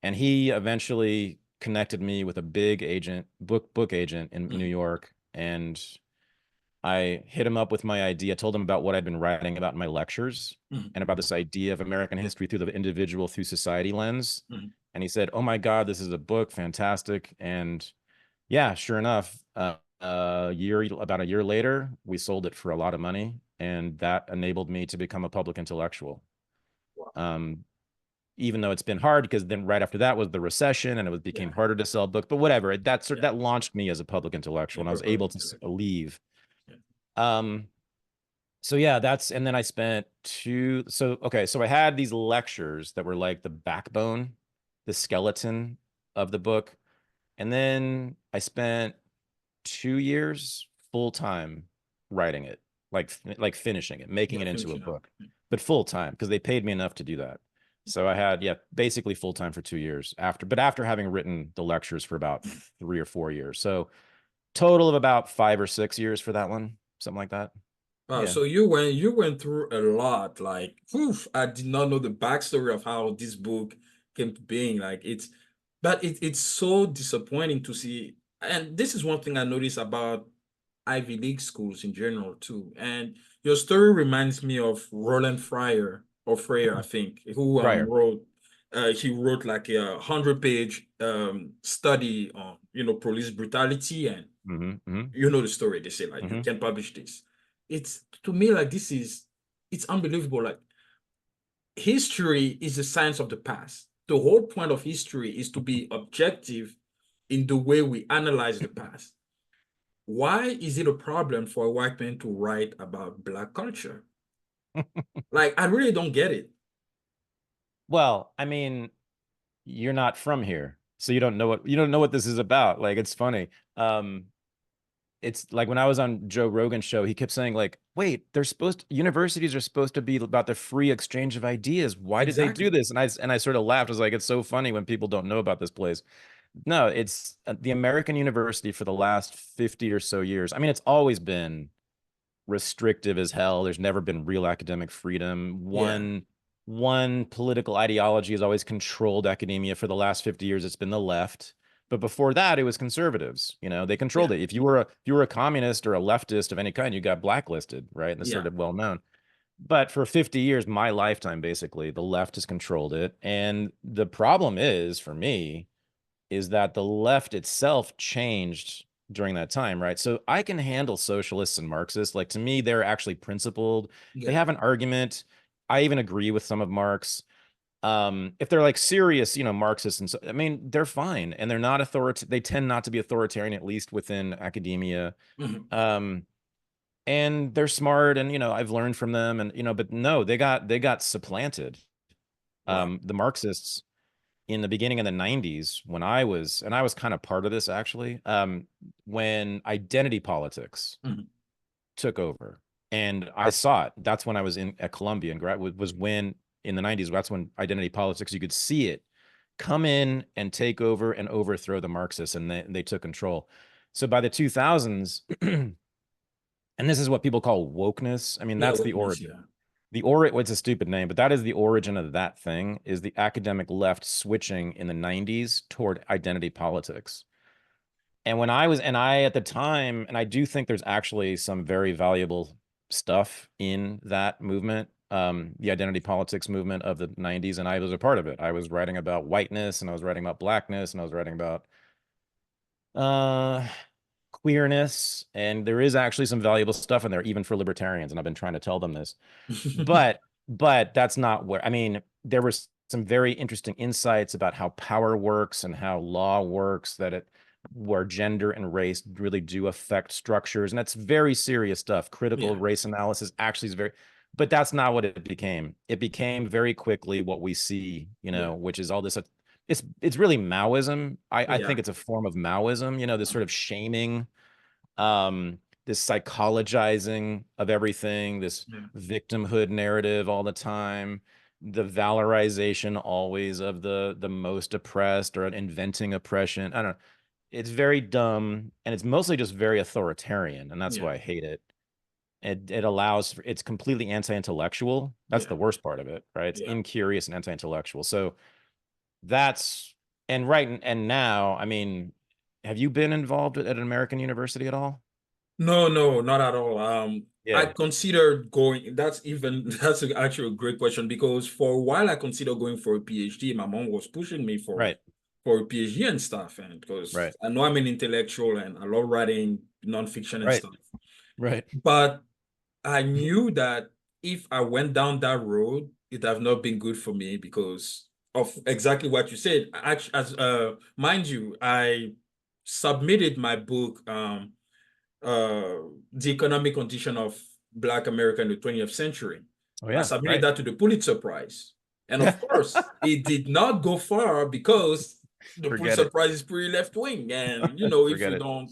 And he eventually connected me with a big agent, book agent in New mhm, York. And I hit him up with my idea, told him about what I'd been writing about in my lectures mhm, and about this idea of American history through the individual through society lens. mhm. And he said, "Oh my God, this is a book, fantastic." And yeah, sure enough, about a year later, we sold it for a lot of money, and that enabled me to become a public intellectual. Wow. Um, Even though it's been hard, because then right after that was the recession, and became Yeah. harder to sell books. But whatever, Yeah. that launched me as a public intellectual, Yeah. and I was Purple able to intellectual. leave. Yeah. Um, so yeah, and then I spent okay, so I had these lectures that were like the backbone, the skeleton of the book. And then I spent 2 years full time writing it, like finishing it, making Yeah. it into a Finishing up. book, but full time, because they paid me enough to do that. So I had, yeah, basically full time for 2 years after having written the lectures for about 3 or 4 years. So total of about 5 or 6 years for that one, something like that. Wow, Yeah. so you went through a lot. Like, oof, I did not know the backstory of how this book came to being. But it's so disappointing to see. And this is one thing I noticed about Ivy League schools in general too. And your story reminds me of Roland Fryer or Freyer, I think, who Prior. he wrote like a 100-page study on police brutality, and Hmm. Hmm. you know the story. They say like you Hmm. can publish this. It's to me like it's unbelievable. Like history is the science of the past. The whole point of history is to be objective in the way we analyze the past. Why is it a problem for a white man to write about black culture? Like I really don't get it. Well, I mean, you're not from here, so you don't know what this is about. Like, it's funny. Um, it's like when I was on Joe Rogan's show, he kept saying like, "Wait, universities are supposed to be about the free exchange of ideas. Why did they do Exactly. this?" And I sort of laughed. I was like, "It's so funny when people don't know about this place." No, it's the American university for the last 50 or so years. I mean, it's always been restrictive as hell. There's never been real academic freedom. Yeah. One political ideology has always controlled academia. For the last 50 years, it's been the left. But before that, it was conservatives. You know, they controlled Yeah. it. If you were a communist or a leftist of any kind, you got blacklisted, right? And that's sort Yeah. of well known. But for 50 years, my lifetime, basically, the left has controlled it. And the problem is, for me, is that the left itself changed during that time, right? So I can handle socialists and Marxists. Like, to me, they're actually principled. They Yeah. have an argument. I even agree with some of Marx. If they're like serious, Marxists, and so, I mean, they're fine, and they're not they tend not to be authoritarian, at least within academia. Mhm. Um, and they're smart, and I've learned from them, and but no, they got supplanted. Wow. The Marxists in the beginning of the 90s, when I was kind of part of this, actually, when identity politics Mhm. took over, and I saw it. That's when I was in at Columbia, and was when in the 90s, that's when identity politics, you could see it come in and take over and overthrow the Marxists, and they took control. So by the 2000s, and this is what people call wokeness. I mean, Yeah, that's the wokeness, origin. yeah. It's a stupid name, but that is the origin of that thing, is the academic left switching in the 90s toward identity politics. And I at the time, and I do think there's actually some very valuable stuff in that movement, the identity politics movement of the 90s, and I was a part of it. I was writing about whiteness, and I was writing about blackness, and I was writing about uh queerness, and there is actually some valuable stuff in there, even for libertarians, and I've been trying to tell them this. But that's not where, I mean, there were some very interesting insights about how power works and how law works, where gender and race really do affect structures. And that's very serious stuff. Critical Yeah. race analysis actually is very, but that's not what it became. It became very quickly what we see, Yeah. which is all this. It's really Maoism. I Yeah. think it's a form of Maoism, this sort of shaming, um, this psychologizing of everything, this Yeah. victimhood narrative all the time, the valorization always of the most oppressed, or inventing oppression. I don't know. It's very dumb, and it's mostly just very authoritarian, and that's Yeah. why I hate it. It's completely anti-intellectual. That's Yeah. the worst part of it, right? It's Yeah. incurious and anti-intellectual. So that's and right and now, I mean, have you been involved at an American university at all? No, no, not at all. I Yeah. considered going, that's actually a great question because for a while I considered going for a PhD. My mom was pushing me Right. for a PhD and stuff, and because Right. I know I'm an intellectual and I love writing nonfiction and Right. stuff. Right. But I knew that if I went down that road, it have not been good for me because of exactly what you said. Actually, as mind you, I submitted my book, uh, The Economic Condition of Black America in the 20th Century. Oh I yeah. submitted Right. that to the Pulitzer Prize. And of course, it did not go far because the Forget Pulitzer it. Prize is pretty left wing. And, if Forget you it. don't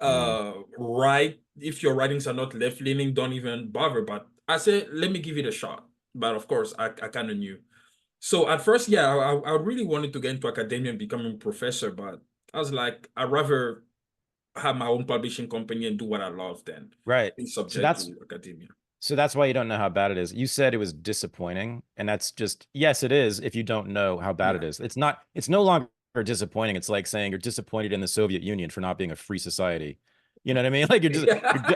Mm. write, if your writings are not left leaning, don't even bother. But I said, let me give it a shot. But of course, I kind of knew. So at first, yeah, I really wanted to get into academia and become a professor, but I was like, I'd rather have my own publishing company and do what I love than Right. be So subject that's to academia. so that's why you don't know how bad it is. You said it was disappointing, and that's just, yes, it is if you don't know how bad it Yeah. is. It's no longer disappointing. It's like saying you're disappointed in the Soviet Union for not being a free society. You know what I mean? Like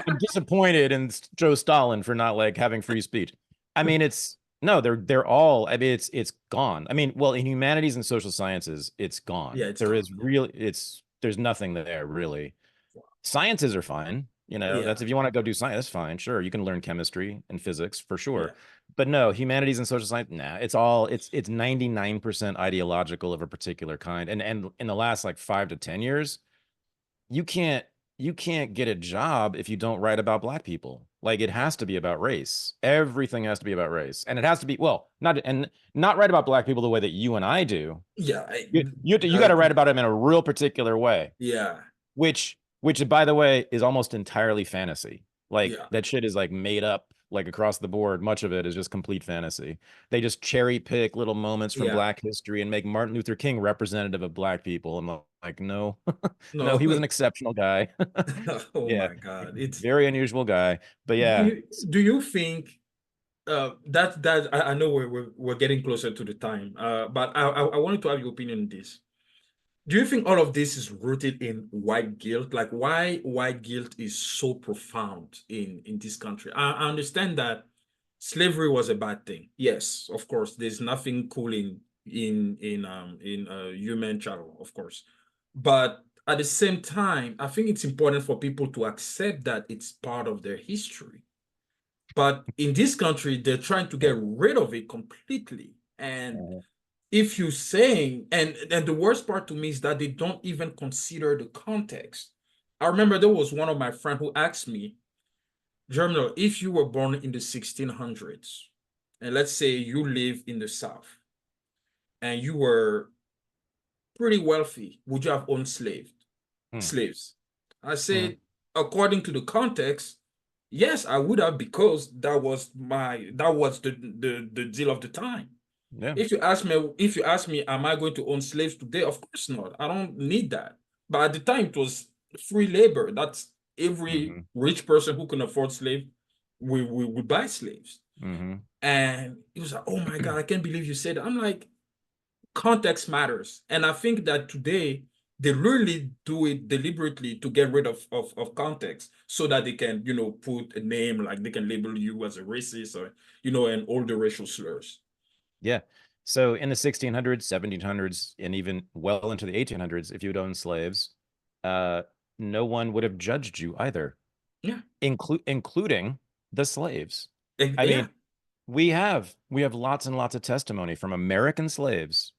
I'm disappointed in Joe Stalin for not like having free speech. I mean, it's no, they're all, I mean, it's gone. I mean, well, in humanities and social sciences, it's gone. Yeah, it's There gone. is really, there's nothing there really. Sciences are fine. You know, Yeah, that's if you want to go do science, that's fine. Sure. You can learn chemistry and physics for yeah, sure. But no, humanities and social science, nah, it's all it's 99% ideological of a particular kind. And in the last like 5 to 10 years, you can't you can't get a job if you don't write about black people. Like it has to be about race. Everything has to be about race. And it has to be, well, not write about black people the way that you and I do. yeah. You got to write about them in a real particular way, Yeah, which by the way is almost entirely fantasy. Like yeah, that shit is like made up like across the board. Much of it is just complete fantasy. They just cherry pick little moments from yeah. black history and make Martin Luther King representative of black people. I'm like, no. No, No. he was an exceptional guy. Oh Yeah, my God. It's very unusual guy. But do yeah, you, do you think that I know we're getting closer to the time. But I wanted to have your opinion on this. Do you think all of this is rooted in white guilt? Like why white guilt is so profound in this country? I understand that slavery was a bad thing. Yes, of course. There's nothing cool in human chattel, of course. But at the same time, I think it's important for people to accept that it's part of their history. But in this country, they're trying to get rid of it completely. And uh, if you're saying, and the worst part to me is that they don't even consider the context. I remember there was one of my friends who asked me, Germinal, if you were born in the 1600s, and let's say you live in the South, and you were pretty wealthy, would you have owned hmm, slaves? I hmm, said, according to the context, yes, I would have, because that was the deal of the time. yeah, If you ask me, am I going to own slaves today? Of course not. I don't need that. But at the time, it was free labor. That's every hmm, rich person who can afford slave we buy slaves. hmm. And he was like, "Oh my God, I can't believe you said that." I'm like, context matters, and I think that today they really do it deliberately to get rid of context, so that they can put a name, like they can label you as a racist, or and all the racial slurs. Yeah. So in the 1600s, 1700s, and even well into the 1800s, if you'd owned slaves, uh, no one would have judged you either, Yeah. including the slaves. I Yeah. mean, we have lots and lots of testimony from American slaves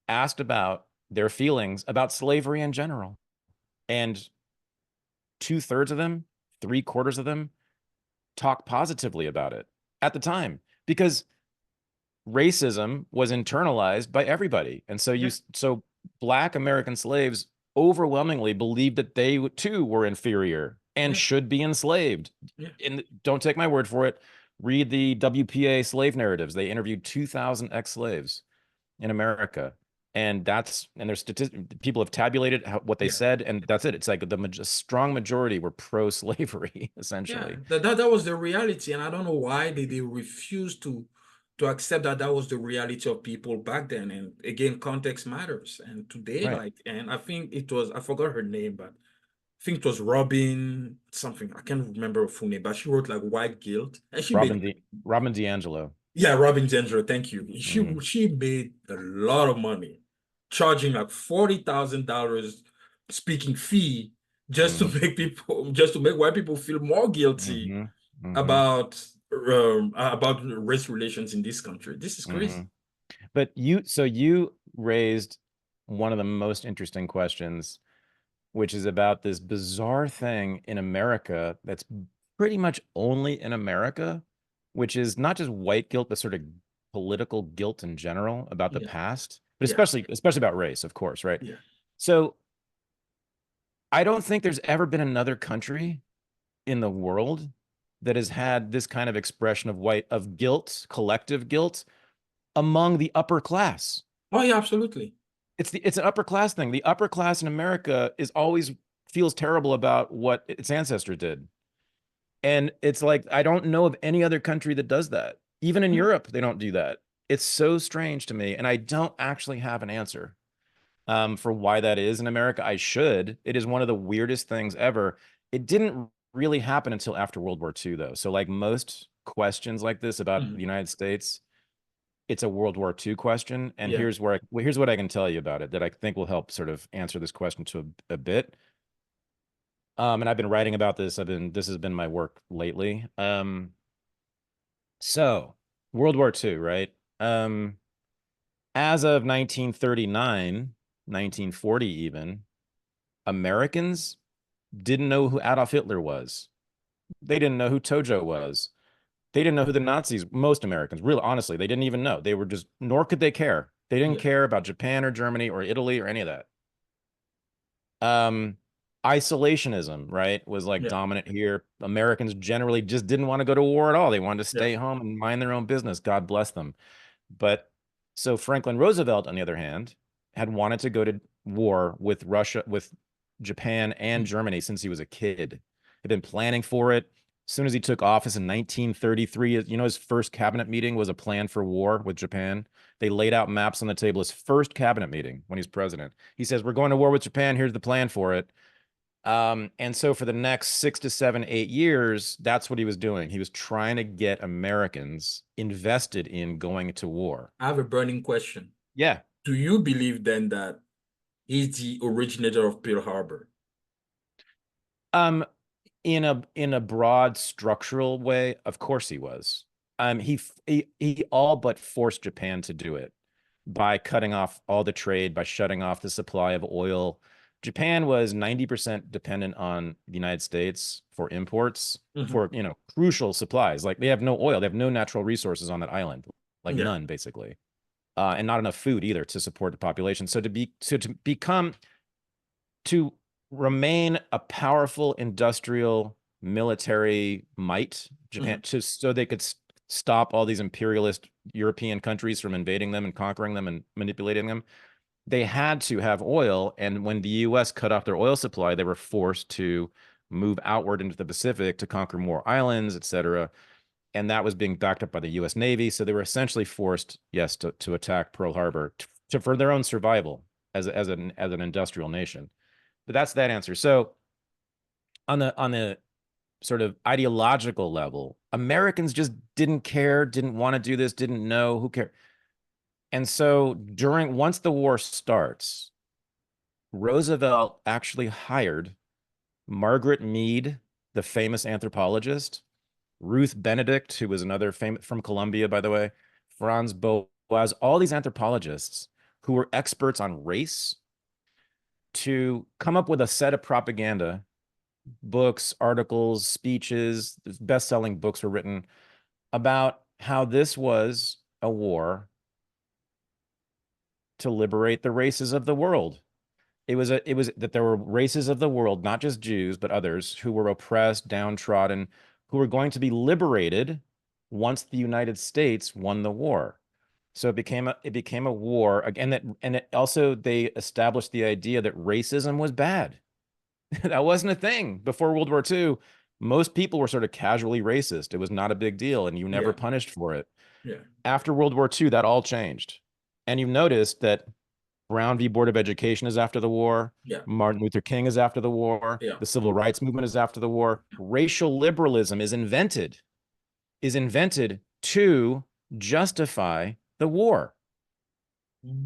asked about their feelings about slavery in general. And 2/3 of them, 3/4 of them talk positively about it at the time because racism was internalized by everybody. And Yeah. so black American slaves overwhelmingly believed that they too were inferior and Yeah. should be enslaved. Yeah. And don't take my word for it. Read the WPA slave narratives. They interviewed 2,000 ex-slaves in America. And there's statistics, people have tabulated what they Yeah. said, and that's it. It's like a strong majority were pro-slavery, Yeah. essentially. That was the reality, and I don't know why they refused to accept that that was the reality of people back then. And again, context matters. And today, Right. like, and I think it was, I forgot her name, but I think it was Robin something. I can't remember her full name, but she wrote like White Guilt, and she made, Robin DiAngelo. yeah, Robin Gensler, thank you. Mhm. She made a lot of money, charging like $40,000 speaking fee, just to Mhm. make white people feel more guilty Mhm. Mhm. about race relations in this country. This is crazy. Mhm. But you raised one of the most interesting questions, which is about this bizarre thing in America that's pretty much only in America, which is not just white guilt, but sort of political guilt in general about the Yeah, past, but yeah, especially about race, of course, right? yeah, So I don't think there's ever been another country in the world that has had this kind of expression of guilt, collective guilt among the upper class. oh yeah, absolutely. it's an upper class thing. The upper class in America is always feels terrible about what its ancestors did. And it's like, I don't know of any other country that does that. Even in Europe, they don't do that. It's so strange to me. And I don't actually have an answer for why that is in America. I should. It is one of the weirdest things ever. It didn't really happen until after World War II, though. So, like most questions like this about the United States, it's a World War II question. And Yeah. here's here's what I can tell you about it that I think will help sort of answer this question to a bit. And I've been writing about this. This has been my work lately. So World War II, right? As of 1939, 1940 even, Americans didn't know who Adolf Hitler was. They didn't know who Tojo was. They didn't know who the Nazis, most Americans, really honestly, they didn't even know. They were just, nor could they care. They didn't Yeah. care about Japan or Germany or Italy or any of that. Isolationism, right, was like Yeah. dominant here. Americans generally just didn't want to go to war at all. They wanted to Yeah. stay home and mind their own business. God bless them. But so Franklin Roosevelt, on the other hand, had wanted to go to war with Russia, with Japan and Germany since he was a kid. He'd been planning for it. As soon as he took office in 1933, you know, his first cabinet meeting was a plan for war with Japan. They laid out maps on the table. His first cabinet meeting when he's president. He says, we're going to war with Japan. Here's the plan for it. And so for the next 6 to 7, 8 years, that's what he was doing. He was trying to get Americans invested in going to war. I have a burning question. Yeah. Do you believe then that he's the originator of Pearl Harbor? Um, in a broad structural way, of course he was. He all but forced Japan to do it by cutting off all the trade, by shutting off the supply of oil. Japan was 90% dependent on the United States for imports for, you know, crucial supplies. Like they have no oil, they have no natural resources on that island, like Yeah. none basically, and not enough food either to support the population. So to remain a powerful industrial military might, Japan, just so they could stop all these imperialist European countries from invading them and conquering them and manipulating them, they had to have oil. And when the US cut off their oil supply, they were forced to move outward into the Pacific to conquer more islands, etc. And that was being backed up by the US Navy. So they were essentially forced, yes, to attack Pearl Harbor for their own survival as an industrial nation. But that's that answer. So on the sort of ideological level, Americans just didn't care, didn't want to do this, didn't know, who cared. And so once the war starts, Roosevelt actually hired Margaret Mead, the famous anthropologist, Ruth Benedict, who was another famous from Columbia, by the way, Franz Boas, all these anthropologists who were experts on race to come up with a set of propaganda, books, articles, speeches, best-selling books were written about how this was a war to liberate the races of the world. It was that there were races of the world, not just Jews, but others who were oppressed, downtrodden, who were going to be liberated once the United States won the war. So it became a war again, and it also they established the idea that racism was bad. That wasn't a thing before World War II. Most people were sort of casually racist. It was not a big deal, and you never punished for it. Yeah. After World War II, that all changed. And you've noticed that Brown v. Board of Education is after the war. Yeah. Martin Luther King is after the war. Yeah. The Civil Rights Movement is after the war. Racial liberalism is invented to justify the war.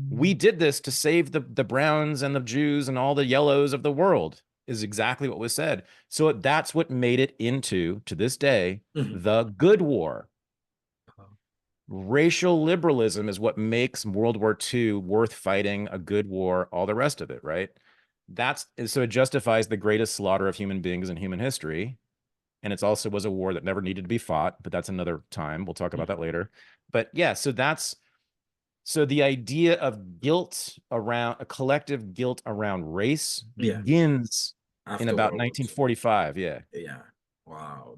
We did this to save the browns and the Jews and all the yellows of the world, is exactly what was said. So that's what made it into, to this day, the good war. Racial liberalism is what makes World War II worth fighting, a good war, all the rest of it, right? So it justifies the greatest slaughter of human beings in human history. And it also was a war that never needed to be fought, but that's another time. We'll talk about that later. But yeah, so the idea of guilt around a collective guilt around race begins in about 1945. Yeah. Yeah. Wow.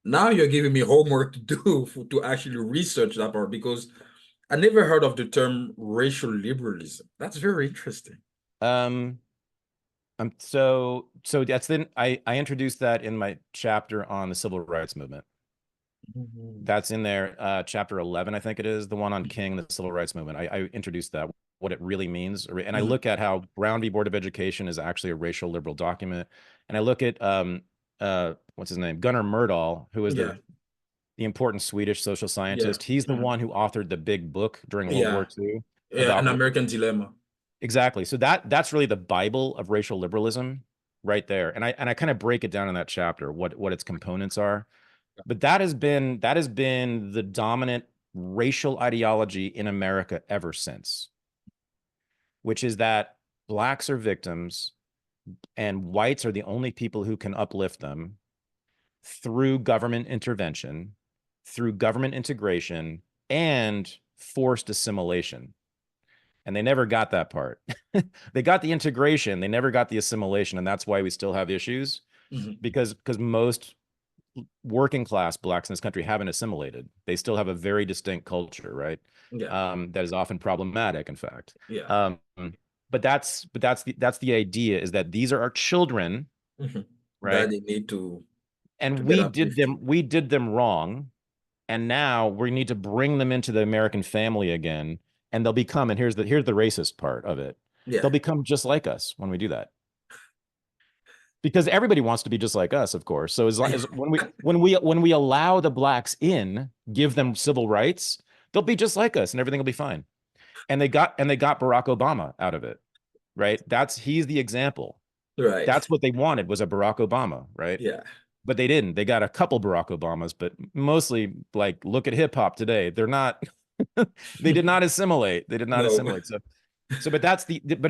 Now you're giving me homework to do to actually research that part, because I never heard of the term racial liberalism. That's very interesting. Um, so that's then I introduced that in my chapter on the civil rights movement. Mhm. That's in there, chapter 11, I think it is, the one on King, the civil rights movement. I introduced that, what it really means. And I Mhm. look at how Brown v. Board of Education is actually a racial liberal document. And I look at, what's his name? Gunnar Myrdal, who is Yeah, the important Swedish social yeah, scientist. He's the mhm. one who authored the big book during World Yeah, War II yeah, an about American dilemma. exactly. So that's really the Bible of racial liberalism right there. And I kind of break it down in that chapter, what its components are. But that has been the dominant racial ideology in America ever since, which is that blacks are victims and whites are the only people who can uplift them through government intervention, through government integration, and forced assimilation. And they never got that part. They got the integration, they never got the assimilation, and that's why we still have issues Mhm. because most working class blacks in this country haven't assimilated. They still have a very distinct culture, right? Yeah, That is often problematic, in fact. yeah. But that's the idea is that these are our children, Mhm. That right? they need to And get we did them wrong, and now we need to bring them into the American family again, and they'll become. And here's the racist part of it. Yeah, They'll become just like us when we do that. Because everybody wants to be just like us, of course. So as when we allow the blacks in, give them civil rights, they'll be just like us, and everything will be fine. And they got Barack Obama out of it, right? He's the example. right. That's what they wanted was a Barack Obama, right? Yeah. But they didn't. They got a couple Barack Obamas, but mostly like look at hip hop today. They're not. They did not assimilate. They did not No. assimilate. But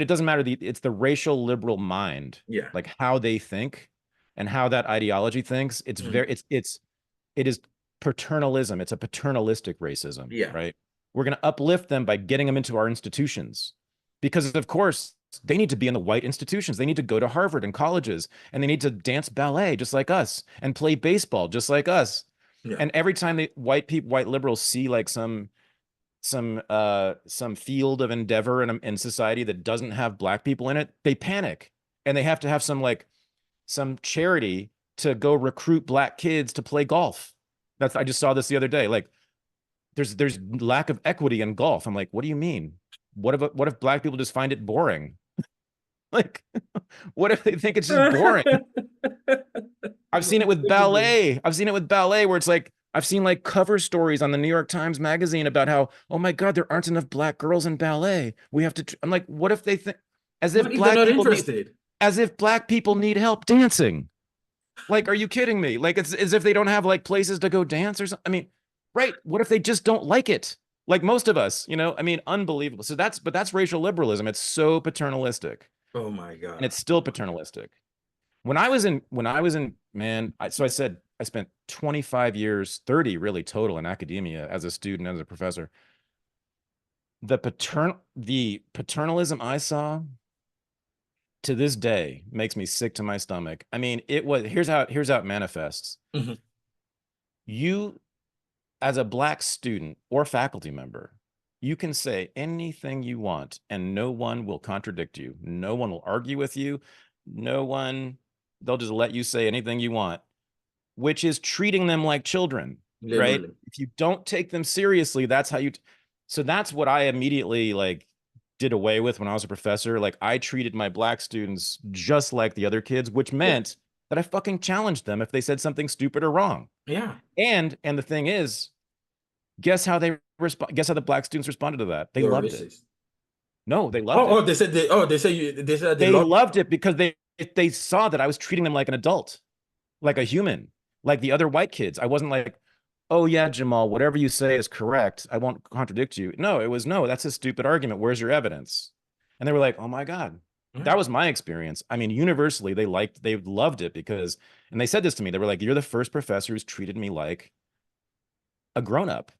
it doesn't matter. It's the racial liberal mind, Yeah. like how they think and how that ideology thinks. It's Mhm. very, it is paternalism. It's a paternalistic racism, Yeah. right? We're going to uplift them by getting them into our institutions because, of course, they need to be in the white institutions. They need to go to Harvard and colleges, and they need to dance ballet just like us and play baseball just like us. Yeah. And every time white liberals see like some field of endeavor in society that doesn't have black people in it, they panic and they have to have some charity to go recruit black kids to play golf. I just saw this the other day. Like there's lack of equity in golf. I'm like, what do you mean? What if black people just find it boring? Like, what if they think it's just boring? I've seen it with ballet. I've seen it with ballet where it's like I've seen like cover stories on the New York Times Magazine about how, oh my God, there aren't enough black girls in ballet. We have to. I'm like, what if they think as What if if they're black not people need interested? as if black people need help dancing? Like, are you kidding me? Like, it's as if they don't have like places to go dance or something. I mean, right? What if they just don't like it? Like most of us, I mean, unbelievable. But that's racial liberalism. It's so paternalistic, Oh my and God. it's still paternalistic. When I was in, man, so I said I spent 25 years, 30 really total in academia as a student, as a professor. The paternalism I saw to this day makes me sick to my stomach. I mean, here's how it manifests. Mhm. You, as a black student or faculty member, you can say anything you want and no one will contradict you. No one will argue with you. No one, they'll just let you say anything you want, which is treating them like children, right? Literally. If you don't take them seriously, that's how so that's what I immediately like did away with when I was a professor. Like I treated my black students just like the other kids, which Yeah. meant that I fucking challenged them if they said something stupid or wrong. Yeah. And the thing is, guess how the black students responded to that? They You're loved it. racist. No, they loved Oh, it. they said they They love. loved it because they saw that I was treating them like an adult, like a human, like the other white kids. I wasn't like, oh yeah, Jamal, whatever you say is correct. I won't contradict you. No, it was no, that's a stupid argument. Where's your evidence? And they were like, oh my God. Yeah. That was my experience. I mean, universally, they loved it because, and they said this to me. They were like, you're the first professor who's treated me like a grown-up,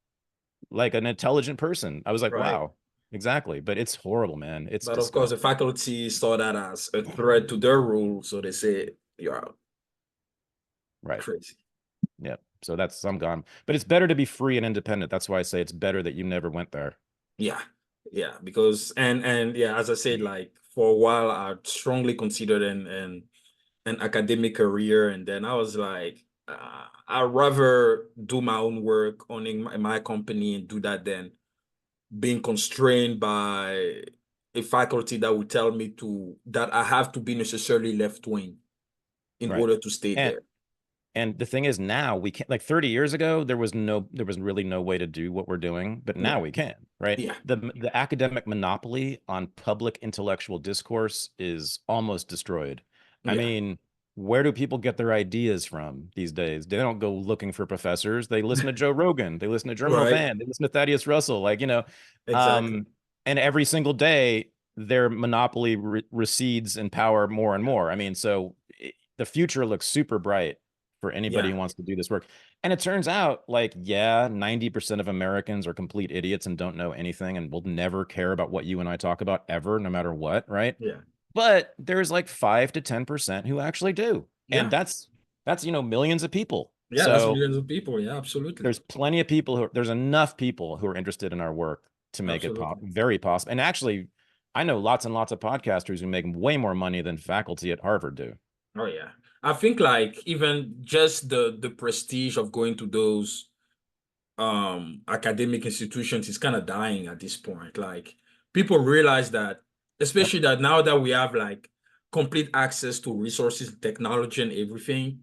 like an intelligent person. I was like, Right. wow, exactly. But it's horrible, man. It's But of course, the disgusting. faculty saw that as a threat to their rule, so they said, "You're out." Right. Crazy. Yeah. So I'm gone. But it's better to be free and independent. That's why I say it's better that you never went there. Yeah, because and yeah, as I said, like for a while I strongly considered an academic career, and then I was like, I'd rather do my own work, owning my company and do that than being constrained by a faculty that would tell me that I have to be necessarily left wing in Right. order to stay And there. And the thing is, now we can't, like 30 years ago, there was really no way to do what we're doing, but now Yeah, we can, right? yeah, The academic monopoly on public intellectual discourse is almost destroyed. I yeah. mean, where do people get their ideas from these days? They don't go looking for professors. They listen to Joe Rogan, they listen to Germinal Right. Van, they listen to Thaddeus Russell, like, Exactly. um, and every single day their monopoly recedes in power more and more. I mean, so the future looks super bright for anybody Yeah. who wants to do this work. And it turns out, like, yeah, 90% of Americans are complete idiots and don't know anything and will never care about what you and I talk about ever, no matter what, right? Yeah. But there's like 5 to 10% who actually do. And Yeah. that's millions of people. Yeah, that's So millions of people. Yeah, absolutely. there's plenty of people there's enough people who are interested in our work to make it Absolutely. very possible. And actually, I know lots and lots of podcasters who make way more money than faculty at Harvard do. Oh yeah. I think like even just the prestige of going to those academic institutions is kind of dying at this point. Like people realize that, Yep. especially that now that we have like complete access to resources, technology, and everything,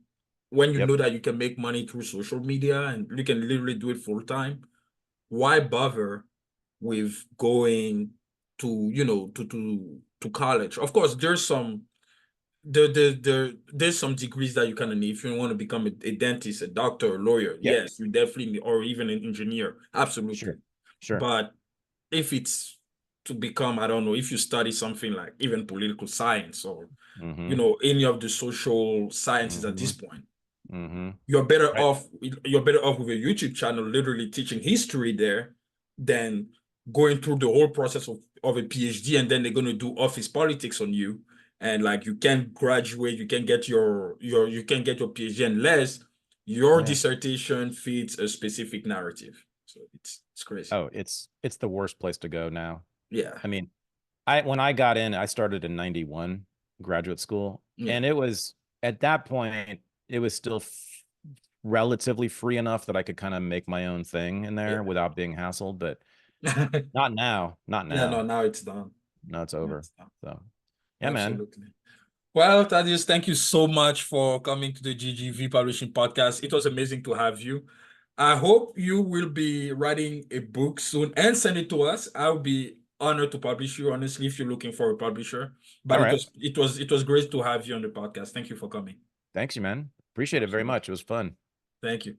when you Yep. know that you can make money through social media and you can literally do it full time, why bother with going to, to college? Of course, there's some degrees that you kind of need if you want to become a dentist, a doctor, a lawyer. Yeah. Yes, you definitely need, or even an engineer. Absolutely. Sure. Sure. But if it's to become, I don't know, if you study something like even political science or, Mm-hmm. any of the social sciences at Mm-hmm. this point, Mm-hmm. you're better Right. off you're better off with a YouTube channel literally teaching history there than going through the whole process of a PhD, and then they're going to do office politics on you, and like you can't graduate, you can get you can get your PhD unless your Yeah. dissertation fits a specific narrative. So it's crazy. Oh, it's the worst place to go now. Yeah. I mean, when I got in, I started in 91 graduate school, Yeah. and it was at that point, it was still relatively free enough that I could kind of make my own thing in there Yeah. without being hassled, but not now. Not Yeah, no, now. now it's done. No, it's Now over. it's done. So, yeah, man. Absolutely. Well, Thaddeus, thank you so much for coming to the GGV Publishing Podcast. It was amazing to have you. I hope you will be writing a book soon and send it to us. I'll be honored to publish you, honestly, if you're looking for a publisher. But All it right. was it was it was great to have you on the podcast. Thank you for coming. Thanks, you, man. Appreciate it very Absolutely. much. It was fun. Thank you.